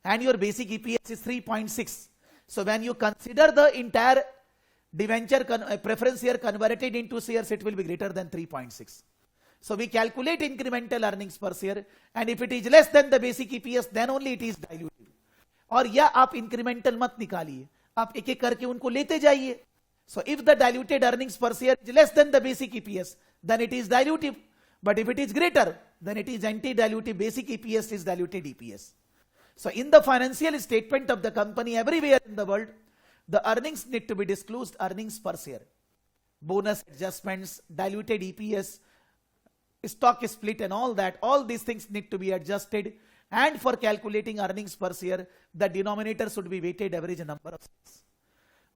and your basic EPS is 3.6. So when you consider the entire debenture preference share converted into shares, it will be greater than 3.6. So we calculate incremental earnings per share, and if it is less than the basic EPS, then only it is dilutive. और या आप incremental मत निकालिए, आप एक एक करके उनको लेते जाइए. So if the diluted earnings per share is less than the basic EPS, then it is dilutive. But if it is greater, then it is anti-dilutive. Basic EPS is diluted EPS. So in the financial statement of the company everywhere in the world, the earnings need to be disclosed, earnings per share. Bonus adjustments, diluted EPS, stock split and all that, all these things need to be adjusted. And for calculating earnings per share, the denominator should be weighted average number of shares.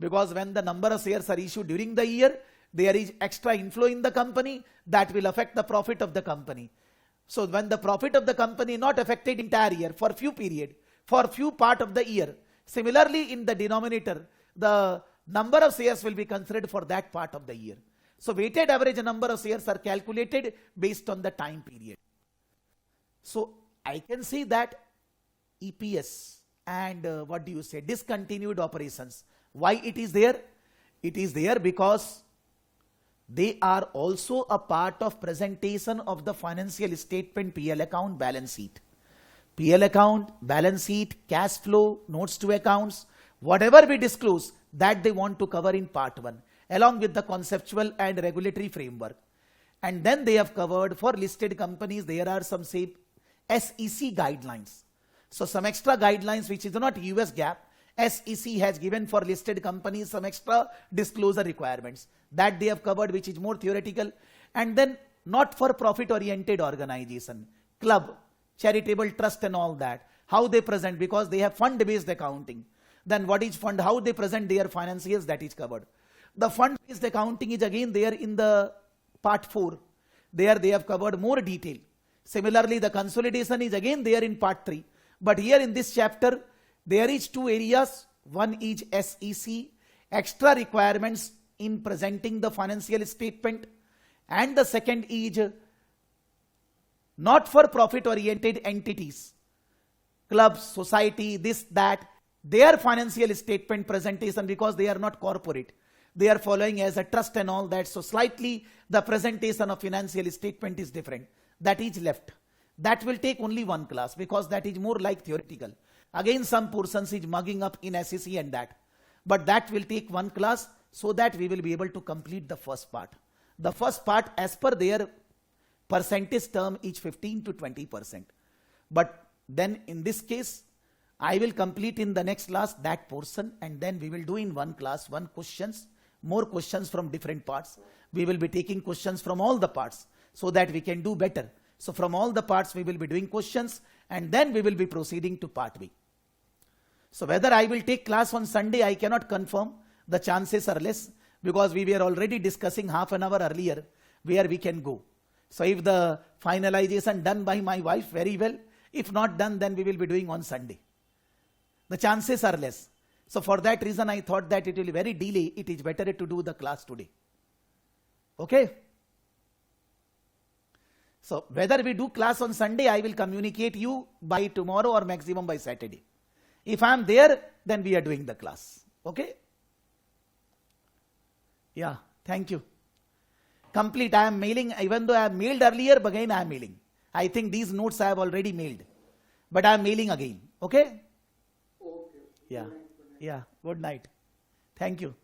Because when the number of shares are issued during the year, there is extra inflow in the company that will affect the profit of the company. So when the profit of the company not affected entire year, for few period, for few part of the year, similarly in the denominator, the number of shares will be considered for that part of the year. So weighted average number of shares are calculated based on the time period. So I can say that EPS and discontinued operations. Why it is there? It is there because they are also a part of presentation of the financial statement, PL account, balance sheet. PL account, balance sheet, cash flow, notes to accounts, whatever we disclose, that they want to cover in part 1, along with the conceptual and regulatory framework. And then they have covered for listed companies, there are some say SEC guidelines. So some extra guidelines which is not US GAAP, SEC has given for listed companies some extra disclosure requirements that they have covered, which is more theoretical. And then not for profit oriented organization, club, charitable trust and all that, how they present, because they have fund based accounting. Then what is fund, how they present their financials, that is covered. The fund based accounting is again there in the part 4. There they have covered more detail. Similarly, the consolidation is again there in part 3. But here in this chapter, there is 2 areas. One is SEC, extra requirements in presenting the financial statement. And the second is not for profit oriented entities, clubs, society, this, that, their financial statement presentation, because they are not corporate. They are following as a trust and all that. So slightly the presentation of financial statement is different. That is left. That will take only 1 class because that is more like theoretical. Again, some portions is mugging up in SEC and that. But that will take 1 class so that we will be able to complete the first part. The first part as per their percentage term is 15 to 20%. But then in this case, I will complete in the next class that portion, and then we will do in 1 class, 1 questions, more questions from different parts. We will be taking questions from all the parts so that we can do better. So from all the parts we will be doing questions, and then we will be proceeding to part B. So whether I will take class on Sunday, I cannot confirm. The chances are less because we were already discussing half an hour earlier where we can go. So if the finalization done by my wife, very well. If not done, then we will be doing on Sunday. The chances are less. So for that reason, I thought that it will be very delay. It is better to do the class today. Okay. So whether we do class on Sunday, I will communicate you by tomorrow or maximum by Saturday. If I am there, then we are doing the class. Okay. Yeah. Thank you. Complete. I am mailing, even though I have mailed earlier, but again I am mailing. I think these notes I have already mailed, but I am mailing again. Okay. Okay. Yeah. Yeah. Good night. Thank you.